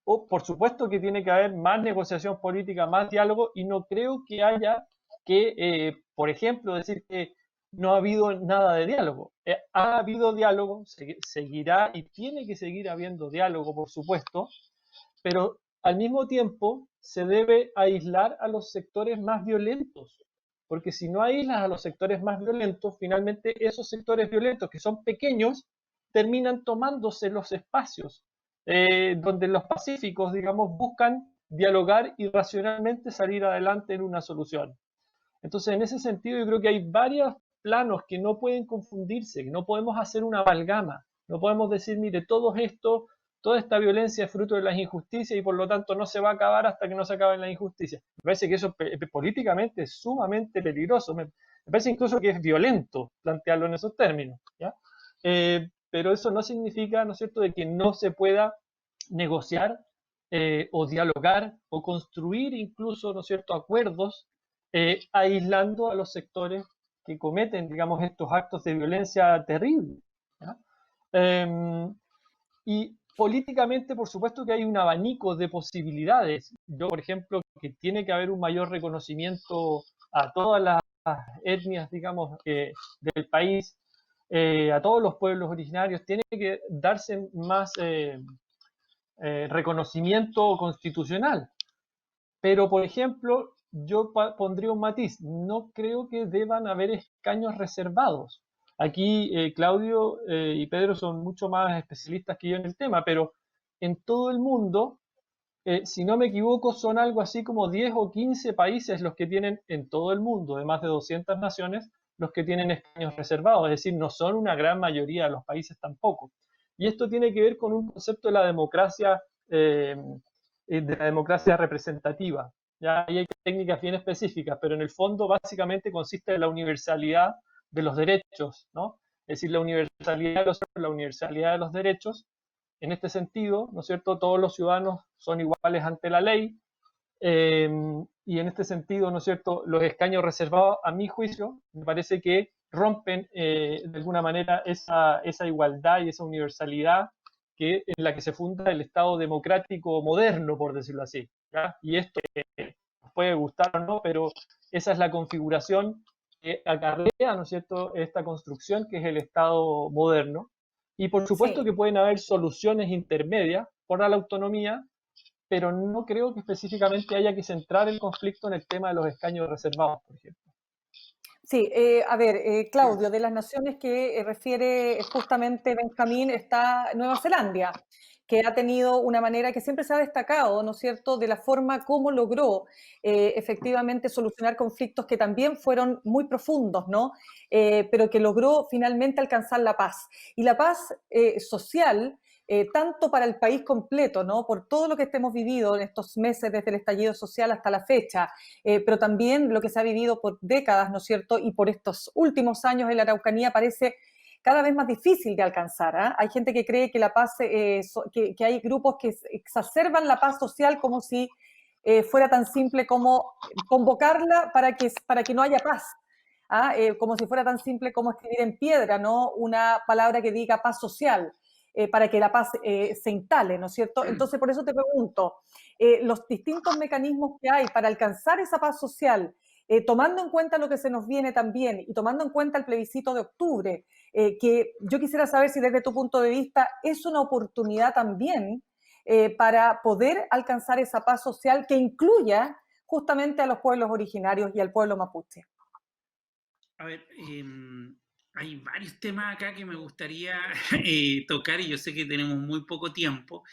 C: por supuesto que tiene que haber más negociación política, más diálogo, y no creo que haya que, por ejemplo, decir que no ha habido nada de diálogo. Ha habido diálogo, seguirá y tiene que seguir habiendo diálogo, por supuesto, pero al mismo tiempo se debe aislar a los sectores más violentos, porque si no aíslas a los sectores más violentos, finalmente esos sectores violentos que son pequeños terminan tomándose los espacios donde los pacíficos, digamos, buscan dialogar y racionalmente salir adelante en una solución. Entonces, en ese sentido, yo creo que hay varios planos que no pueden confundirse, que no podemos hacer una amalgama, no podemos decir, mire, toda esta violencia es fruto de las injusticias y por lo tanto no se va a acabar hasta que no se acaben las injusticias. Me parece que eso políticamente es sumamente peligroso, me parece incluso que es violento plantearlo en esos términos, ¿ya? Pero eso no significa, ¿no es cierto?, de que no se pueda negociar o dialogar o construir incluso, ¿no es cierto?, acuerdos aislando a los sectores que cometen, digamos, estos actos de violencia terrible, ¿ya? Y políticamente, por supuesto que hay un abanico de posibilidades. Yo, por ejemplo, que tiene que haber un mayor reconocimiento a todas las etnias, digamos, del país, a todos los pueblos originarios, tiene que darse más reconocimiento constitucional. Pero, por ejemplo, yo pondría un matiz, no creo que deban haber escaños reservados. Aquí Claudio y Pedro son mucho más especialistas que yo en el tema, pero en todo el mundo, si no me equivoco, son algo así como 10 o 15 países los que tienen en todo el mundo, de más de 200 naciones, los que tienen escaños reservados, es decir, no son una gran mayoría de los países tampoco. Y esto tiene que ver con un concepto de la democracia representativa. Ya hay técnicas bien específicas, pero en el fondo básicamente consiste en la universalidad de los derechos, ¿no? Es decir, la universalidad de los derechos. En este sentido, ¿no es cierto?, todos los ciudadanos son iguales ante la ley, y en este sentido, ¿no es cierto?, los escaños reservados, a mi juicio, me parece que rompen de alguna manera esa igualdad y esa universalidad en la que se funda el Estado democrático moderno, por decirlo así, ¿ya? Y esto nos puede gustar o no, pero esa es la configuración que acarrea, ¿no es cierto?, esta construcción que es el Estado moderno. Y por supuesto que pueden haber soluciones intermedias por la autonomía, pero no creo que específicamente haya que centrar el conflicto en el tema de los escaños reservados, por ejemplo.
A: Sí, a ver, Claudio, de las naciones que refiere justamente Benjamín está Nueva Zelanda, que ha tenido una manera que siempre se ha destacado, ¿no es cierto?, de la forma como logró efectivamente solucionar conflictos que también fueron muy profundos, ¿no? Pero que logró finalmente alcanzar la paz. Y la paz social, tanto para el país completo, ¿no?, por todo lo que hemos vivido en estos meses desde el estallido social hasta la fecha, pero también lo que se ha vivido por décadas, ¿no es cierto?, y por estos últimos años en la Araucanía parece cada vez más difícil de alcanzar, ¿eh? Hay gente que cree que la paz, que hay grupos que exacerban la paz social como si fuera tan simple como convocarla para que no haya paz. ¿Ah? Como si fuera tan simple como escribir en piedra, ¿no?, una palabra que diga paz social, para que la paz se instale, ¿no es cierto? Entonces, por eso te pregunto, los distintos mecanismos que hay para alcanzar esa paz social, tomando en cuenta lo que se nos viene también y tomando en cuenta el plebiscito de octubre, que yo quisiera saber si desde tu punto de vista es una oportunidad también para poder alcanzar esa paz social que incluya justamente a los pueblos originarios y al pueblo mapuche.
D: A ver, Hay varios temas acá que me gustaría tocar y yo sé que tenemos muy poco tiempo.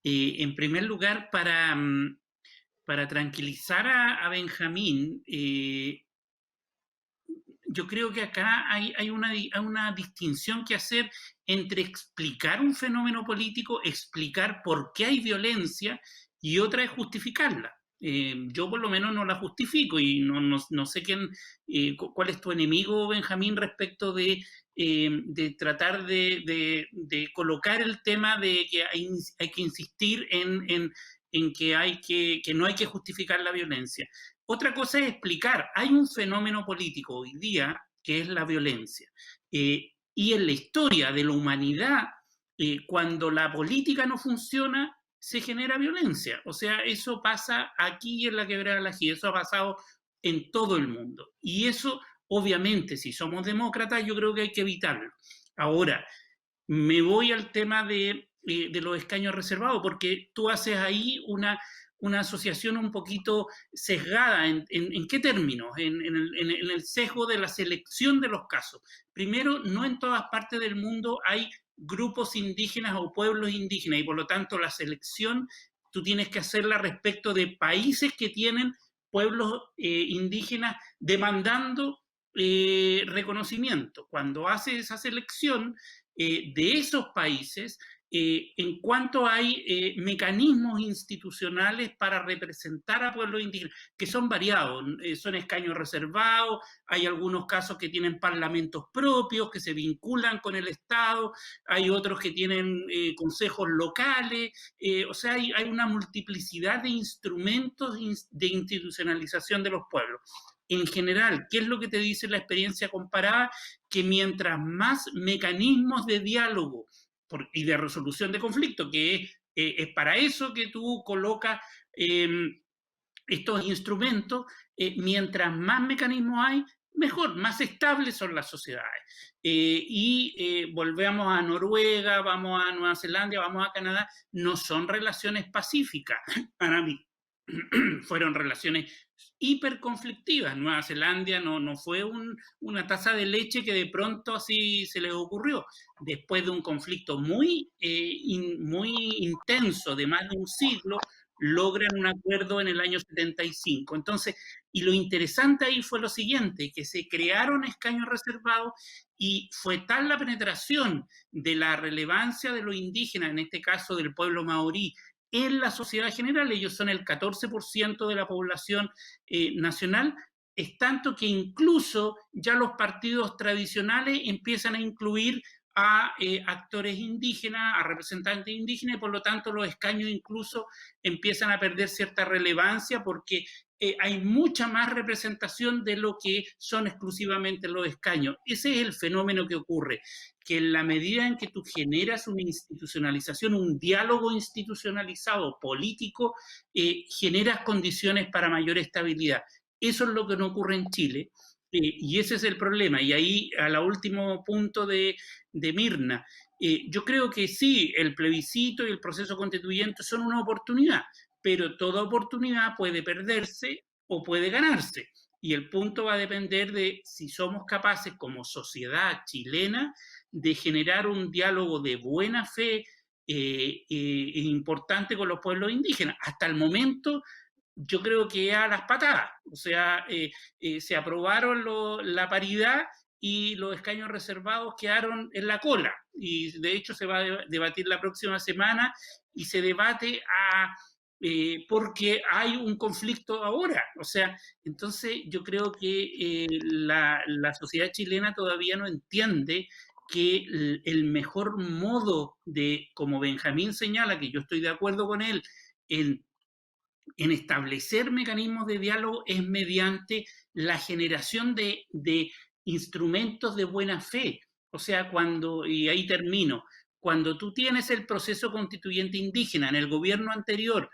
D: En primer lugar, para tranquilizar a Benjamín, yo creo que acá hay una distinción que hacer entre explicar un fenómeno político, explicar por qué hay violencia, y otra es justificarla. Yo por lo menos no la justifico y no sé cuál es tu enemigo, Benjamín, respecto de tratar de colocar el tema de que hay que insistir en que no hay que justificar la violencia. Otra cosa es explicar, hay un fenómeno político hoy día que es la violencia. Y en la historia de la humanidad, cuando la política no funciona, se genera violencia. O sea, eso pasa aquí en la Quebrada del Ají, eso ha pasado en todo el mundo. Y eso, obviamente, si somos demócratas, yo creo que hay que evitarlo. Ahora, me voy al tema de los escaños reservados, porque tú haces ahí una asociación un poquito sesgada. ¿En qué términos? En el sesgo de la selección de los casos. Primero, no en todas partes del mundo hay grupos indígenas o pueblos indígenas, y por lo tanto la selección tú tienes que hacerla respecto de países que tienen pueblos indígenas demandando reconocimiento. Cuando haces esa selección de esos países, en cuanto hay mecanismos institucionales para representar a pueblos indígenas, que son variados, son escaños reservados, hay algunos casos que tienen parlamentos propios, que se vinculan con el Estado, hay otros que tienen consejos locales, o sea, hay una multiplicidad de instrumentos de institucionalización de los pueblos. En general, ¿qué es lo que te dice la experiencia comparada? Que mientras más mecanismos de diálogo y de resolución de conflictos, que es para eso que tú colocas estos instrumentos, mientras más mecanismos hay, mejor, más estables son las sociedades. Volvemos a Noruega, vamos a Nueva Zelanda, vamos a Canadá, no son relaciones pacíficas. Para mí, fueron relaciones hiperconflictivas. Nueva Zelanda no fue una taza de leche que de pronto así se les ocurrió. Después de un conflicto muy intenso de más de un siglo, logran un acuerdo en el año 75. Entonces, y lo interesante ahí fue lo siguiente, que se crearon escaños reservados y fue tal la penetración de la relevancia de los indígenas, en este caso del pueblo maorí, en la sociedad general, ellos son el 14% de la población nacional, es tanto que incluso ya los partidos tradicionales empiezan a incluir a actores indígenas, a representantes indígenas, y por lo tanto los escaños incluso empiezan a perder cierta relevancia porque hay mucha más representación de lo que son exclusivamente los escaños. Ese es el fenómeno que ocurre, que en la medida en que tú generas una institucionalización, un diálogo institucionalizado político, generas condiciones para mayor estabilidad. Eso es lo que no ocurre en Chile. Y ese es el problema. Y ahí, al último punto de Mirna, yo creo que sí, el plebiscito y el proceso constituyente son una oportunidad, pero toda oportunidad puede perderse o puede ganarse. Y el punto va a depender de si somos capaces como sociedad chilena de generar un diálogo de buena fe importante con los pueblos indígenas. Hasta el momento, yo creo que a las patadas, o sea, se aprobaron la paridad y los escaños reservados quedaron en la cola, y de hecho se va a debatir la próxima semana y se debate porque hay un conflicto ahora, o sea, entonces yo creo que la sociedad chilena todavía no entiende que el mejor modo de, como Benjamín señala, que yo estoy de acuerdo con él, en establecer mecanismos de diálogo es mediante la generación de instrumentos de buena fe. O sea, y ahí termino, cuando tú tienes el proceso constituyente indígena en el gobierno anterior,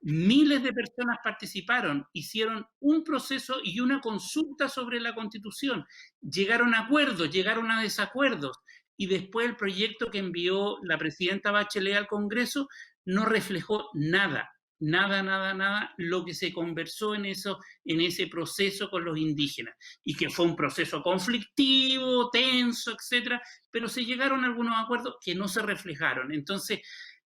D: miles de personas participaron, hicieron un proceso y una consulta sobre la Constitución, llegaron a acuerdos, llegaron a desacuerdos, y después el proyecto que envió la presidenta Bachelet al Congreso no reflejó nada, nada lo que se conversó en ese proceso con los indígenas, y que fue un proceso conflictivo, tenso, etcétera, pero se llegaron a algunos acuerdos que no se reflejaron. Entonces,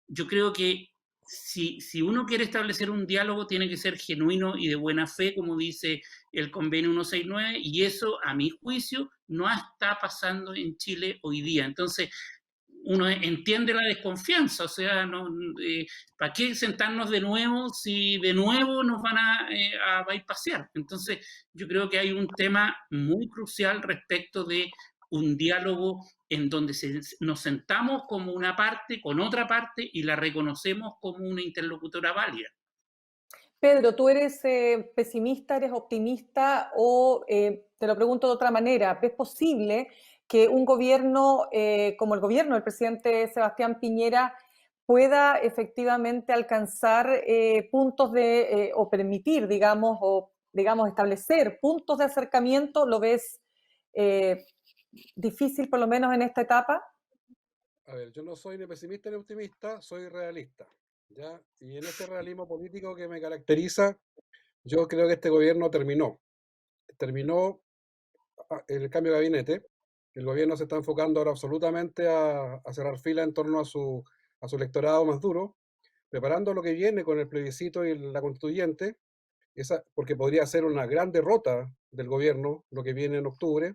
D: yo creo que si uno quiere establecer un diálogo, tiene que ser genuino y de buena fe, como dice el convenio 169, y eso, a mi juicio, no está pasando en Chile hoy día. Entonces, uno entiende la desconfianza, o sea, ¿para qué sentarnos de nuevo si de nuevo nos van a bypassear? Entonces, yo creo que hay un tema muy crucial respecto de un diálogo en donde nos sentamos como una parte con otra parte y la reconocemos como una interlocutora válida.
A: Pedro, ¿tú eres pesimista, eres optimista o, te lo pregunto de otra manera, ¿ves posible que un gobierno como el gobierno del presidente Sebastián Piñera pueda efectivamente alcanzar puntos o permitir, digamos, establecer puntos de acercamiento? ¿Lo ves difícil por lo menos en esta etapa?
E: A ver, yo no soy ni pesimista ni optimista, soy realista, ¿ya? Y en este realismo político que me caracteriza, yo creo que este gobierno terminó el cambio de gabinete. El gobierno se está enfocando ahora absolutamente a cerrar fila en torno a su electorado más duro, preparando lo que viene con el plebiscito y la constituyente, porque podría ser una gran derrota del gobierno lo que viene en octubre,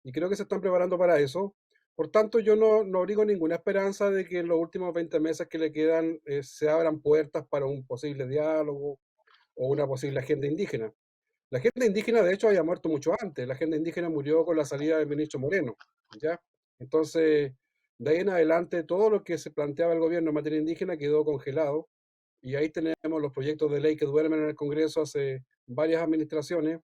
E: y creo que se están preparando para eso. Por tanto, yo no abrigo ninguna esperanza de que en los últimos 20 meses que le quedan se abran puertas para un posible diálogo o una posible agenda indígena. La agenda indígena, de hecho, había muerto mucho antes. La agenda indígena murió con la salida del ministro Moreno, ¿ya? Entonces, de ahí en adelante, todo lo que se planteaba el gobierno en materia indígena quedó congelado. Y ahí tenemos los proyectos de ley que duermen en el Congreso hace varias administraciones,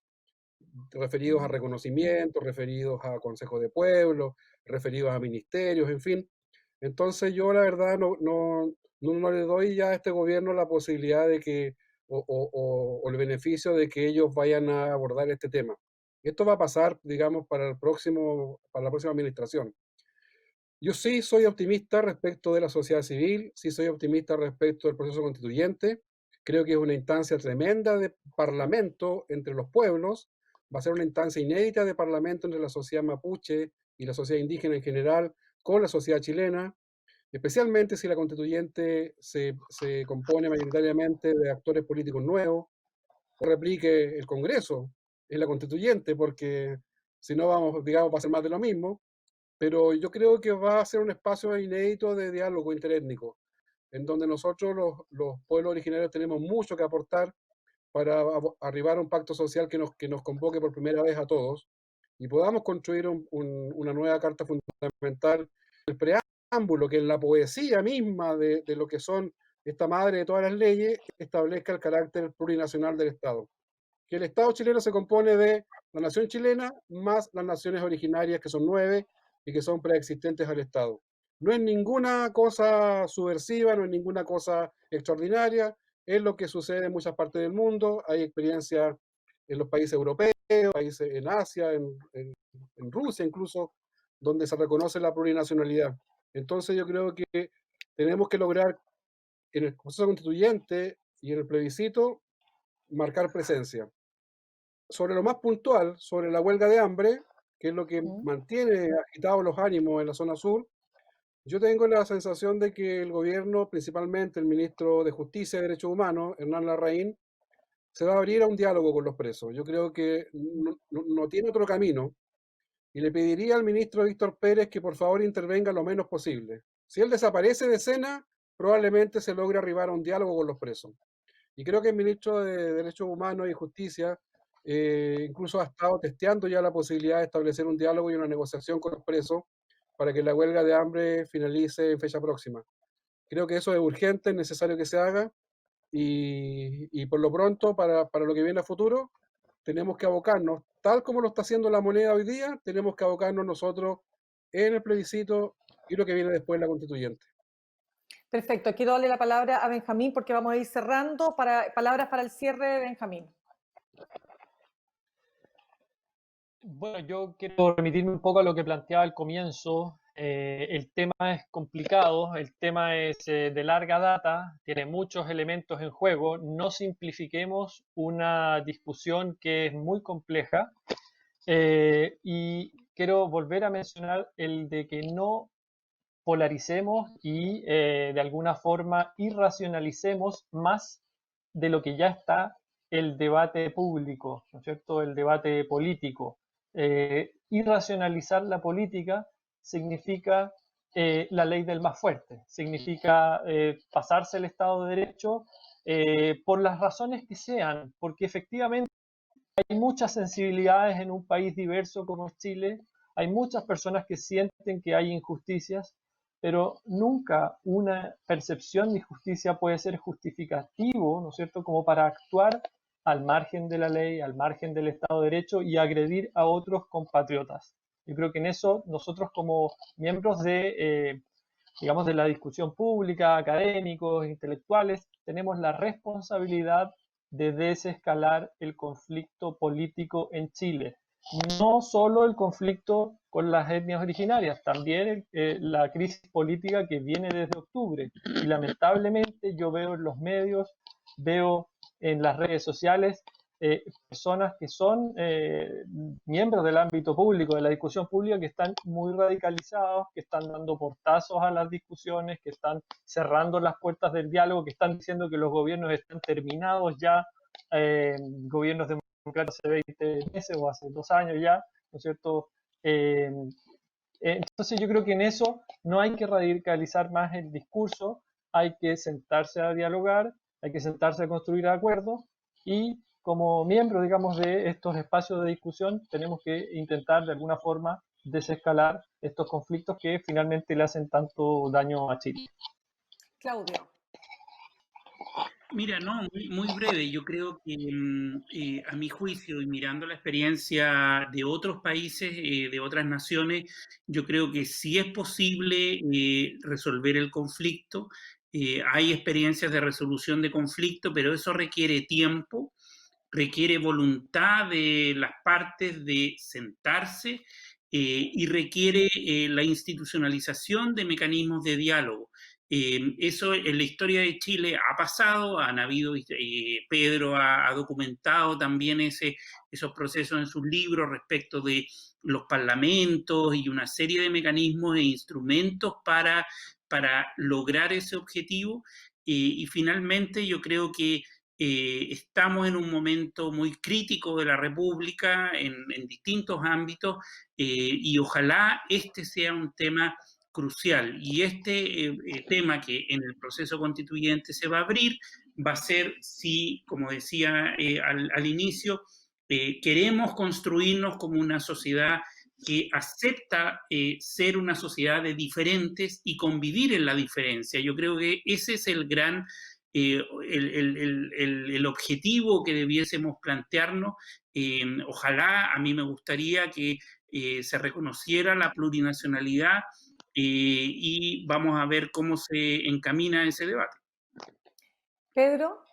E: referidos a reconocimiento, referidos a consejos de pueblo, referidos a ministerios, en fin. Entonces yo la verdad no le doy ya a este gobierno la posibilidad de que, o el beneficio de que ellos vayan a abordar este tema. Esto va a pasar, digamos, para la próxima administración. Yo sí soy optimista respecto de la sociedad civil, sí soy optimista respecto del proceso constituyente. Creo que es una instancia tremenda de parlamento entre los pueblos. Va a ser una instancia inédita de parlamento entre la sociedad mapuche y la sociedad indígena en general con la sociedad chilena, especialmente si la constituyente se compone mayoritariamente de actores políticos nuevos, o replique el Congreso en la constituyente, porque si no vamos, digamos, va a ser más de lo mismo. Pero yo creo que va a ser un espacio inédito de diálogo interétnico, en donde nosotros los pueblos originarios tenemos mucho que aportar para arribar a un pacto social que nos convoque por primera vez a todos y podamos construir una nueva carta fundamental, el preámbulo, que en la poesía misma de lo que son esta madre de todas las leyes, establezca el carácter plurinacional del Estado. Que el Estado chileno se compone de la nación chilena más las naciones originarias, que son 9 y que son preexistentes al Estado. No es ninguna cosa subversiva, no es ninguna cosa extraordinaria, es lo que sucede en muchas partes del mundo. Hay experiencia en los países europeos, países en Asia, en Rusia incluso, donde se reconoce la plurinacionalidad. Entonces yo creo que tenemos que lograr en el proceso constituyente y en el plebiscito marcar presencia. Sobre lo más puntual, sobre la huelga de hambre, que es lo que mantiene agitados los ánimos en la zona sur, yo tengo la sensación de que el gobierno, principalmente el ministro de Justicia y Derechos Humanos, Hernán Larraín, se va a abrir a un diálogo con los presos. Yo creo que no tiene otro camino y le pediría al ministro Víctor Pérez que por favor intervenga lo menos posible. Si él desaparece de escena, probablemente se logre arribar a un diálogo con los presos. Y creo que el ministro de Derechos Humanos y Justicia incluso ha estado testeando ya la posibilidad de establecer un diálogo y una negociación con los presos para que la huelga de hambre finalice en fecha próxima. Creo que eso es urgente, es necesario que se haga y por lo pronto, para lo que viene a futuro, tenemos que abocarnos, tal como lo está haciendo la moneda hoy día, tenemos que abocarnos nosotros en el plebiscito y lo que viene después en la constituyente.
A: Perfecto, quiero darle la palabra a Benjamín porque vamos a ir cerrando. Palabras para el cierre, Benjamín.
C: Bueno, yo quiero remitirme un poco a lo que planteaba al comienzo El tema es complicado, el tema es de larga data, tiene muchos elementos en juego. No simplifiquemos una discusión que es muy compleja. Y quiero volver a mencionar el de que no polaricemos y de alguna forma irracionalicemos más de lo que ya está el debate público, ¿no es cierto? El debate político. Irracionalizar la política significa la ley del más fuerte, significa pasarse el Estado de Derecho por las razones que sean, porque efectivamente hay muchas sensibilidades en un país diverso como Chile, hay muchas personas que sienten que hay injusticias, pero nunca una percepción de injusticia puede ser justificativo, ¿no es cierto?, como para actuar al margen de la ley, al margen del Estado de Derecho y agredir a otros compatriotas. Yo creo que en eso nosotros como miembros digamos, de la discusión pública, académicos, intelectuales, tenemos la responsabilidad de desescalar el conflicto político en Chile. No solo el conflicto con las etnias originarias, también la crisis política que viene desde octubre. Y lamentablemente yo veo en los medios, veo en las redes sociales personas que son miembros del ámbito público, de la discusión pública, que están muy radicalizados, que están dando portazos a las discusiones, que están cerrando las puertas del diálogo, que están diciendo que los gobiernos están terminados ya, gobiernos democráticos hace 20 meses o hace 2 años ya, ¿no es cierto? Entonces yo creo que en eso no hay que radicalizar más el discurso, hay que sentarse a dialogar, hay que sentarse a construir acuerdos y como miembros, digamos, de estos espacios de discusión tenemos que intentar de alguna forma desescalar estos conflictos que finalmente le hacen tanto daño a Chile.
A: Claudio.
D: Mira, no, muy breve. Yo creo que a mi juicio y mirando la experiencia de otros países, de otras naciones, yo creo que sí es posible resolver el conflicto. Hay experiencias de resolución de conflicto, pero eso requiere tiempo, requiere voluntad de las partes de sentarse y requiere la institucionalización de mecanismos de diálogo. Eso en la historia de Chile ha pasado, han habido, Pedro ha documentado también esos procesos en sus libros respecto de los parlamentos y una serie de mecanismos e instrumentos para lograr ese objetivo. Y finalmente yo creo que estamos en un momento muy crítico de la República en distintos ámbitos y ojalá este sea un tema crucial. Y este tema que en el proceso constituyente se va a abrir va a ser si, como decía al inicio, queremos construirnos como una sociedad que acepta ser una sociedad de diferentes y convivir en la diferencia. Yo creo que ese es el gran el objetivo que debiésemos plantearnos. Ojalá, a mí me gustaría que se reconociera la plurinacionalidad y vamos a ver cómo se encamina ese debate.
A: Pedro.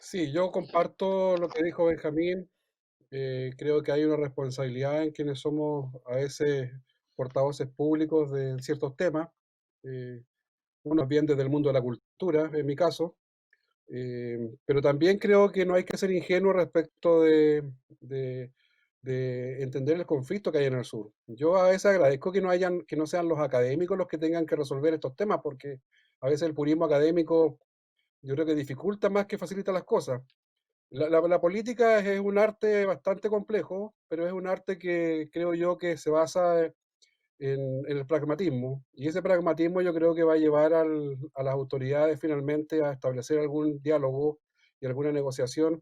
E: Sí, yo comparto lo que dijo Benjamín. Creo que hay una responsabilidad en quienes somos a veces portavoces públicos de ciertos temas. Uno bien desde el mundo de la cultura, en mi caso, pero también creo que no hay que ser ingenuo respecto de entender el conflicto que hay en el sur. Yo a veces agradezco que no sean los académicos los que tengan que resolver estos temas, porque a veces el purismo académico yo creo que dificulta más que facilita las cosas. La política es un arte bastante complejo, pero es un arte que creo yo que se basa en el pragmatismo. Y ese pragmatismo yo creo que va a llevar a las autoridades finalmente a establecer algún diálogo y alguna negociación,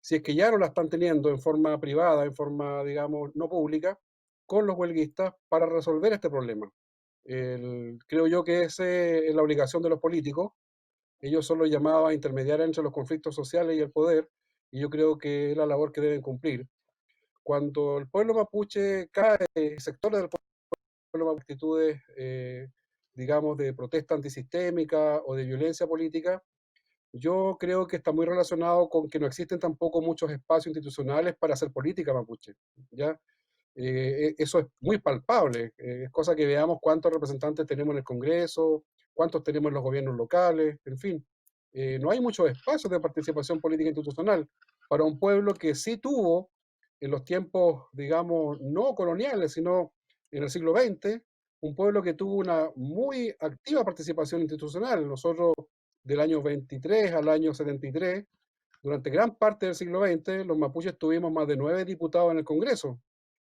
E: si es que ya no la están teniendo en forma privada, en forma, digamos, no pública, con los huelguistas para resolver este problema. Creo yo que esa es la obligación de los políticos. Ellos son los llamados a intermediar entre los conflictos sociales y el poder, y yo creo que es la labor que deben cumplir. Cuando el pueblo mapuche cae, sectores del pueblo actitudes, digamos, de protesta antisistémica o de violencia política, yo creo que está muy relacionado con que no existen tampoco muchos espacios institucionales para hacer política mapuche, ¿ya? eso es muy palpable. Es cosa que veamos cuántos representantes tenemos en el Congreso, cuántos tenemos en los gobiernos locales, en fin. No hay muchos espacios de participación política institucional para un pueblo que sí tuvo en los tiempos, digamos, no coloniales, sino en el siglo XX, un pueblo que tuvo una muy activa participación institucional. Nosotros, del año 23 al año 73, durante gran parte del siglo XX, los mapuches tuvimos más de 9 diputados en el Congreso.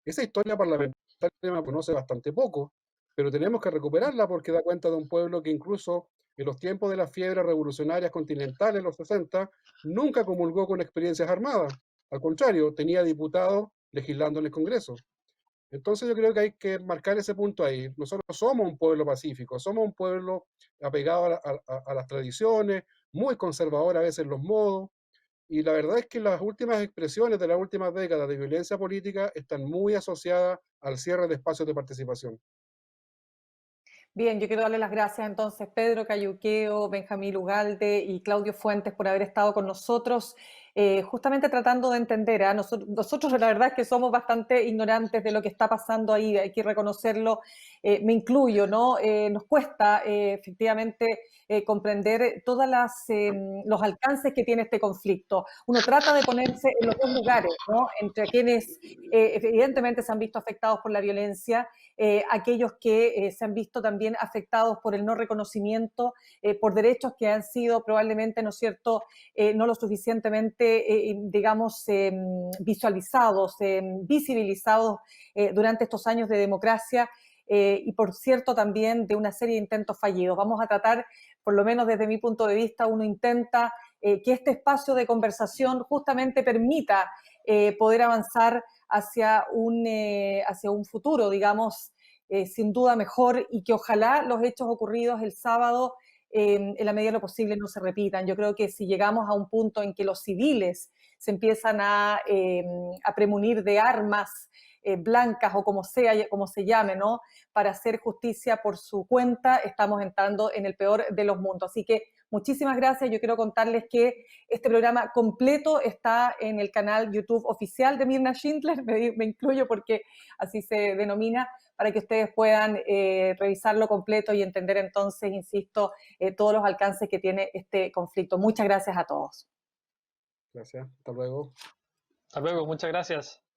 E: Esa historia parlamentaria me conoce bastante poco, pero tenemos que recuperarla porque da cuenta de un pueblo que incluso en los tiempos de las fiebres revolucionarias continentales, en los 60, nunca comulgó con experiencias armadas. Al contrario, tenía diputados legislando en el Congreso. Entonces yo creo que hay que marcar ese punto ahí. Nosotros somos un pueblo pacífico, somos un pueblo apegado a las tradiciones, muy conservador a veces en los modos, y la verdad es que las últimas expresiones de las últimas décadas de violencia política están muy asociadas al cierre de espacios de participación.
A: Bien, yo quiero darle las gracias entonces Pedro Cayuqueo, Benjamín Ugalde y Claudio Fuentes por haber estado con nosotros, justamente tratando de entender. Nosotros la verdad es que somos bastante ignorantes de lo que está pasando ahí, hay que reconocerlo, me incluyo, ¿no? Nos cuesta efectivamente comprender todos los alcances que tiene este conflicto. Uno trata de ponerse en los dos lugares, ¿no? Entre quienes evidentemente se han visto afectados por la violencia, aquellos que se han visto también afectados por el no reconocimiento, por derechos que han sido probablemente, ¿no es cierto?, no lo suficientemente, digamos, visualizados, visibilizados durante estos años de democracia, y por cierto también de una serie de intentos fallidos. Vamos a tratar, por lo menos desde mi punto de vista, uno intenta que este espacio de conversación justamente permita poder avanzar hacia un futuro, digamos, sin duda mejor, y que ojalá los hechos ocurridos el sábado, en la medida de lo posible, no se repitan. Yo creo que si llegamos a un punto en que los civiles se empiezan a premunir de armas blancas o como sea, como se llame, ¿no?, para hacer justicia por su cuenta, estamos entrando en el peor de los mundos. Así que muchísimas gracias. Yo quiero contarles que este programa completo está en el canal YouTube oficial de Mirna Schindler, me incluyo porque así se denomina, para que ustedes puedan revisarlo completo y entender entonces, insisto, todos los alcances que tiene este conflicto. Muchas gracias a todos.
E: Gracias, hasta luego.
C: Hasta luego, muchas gracias.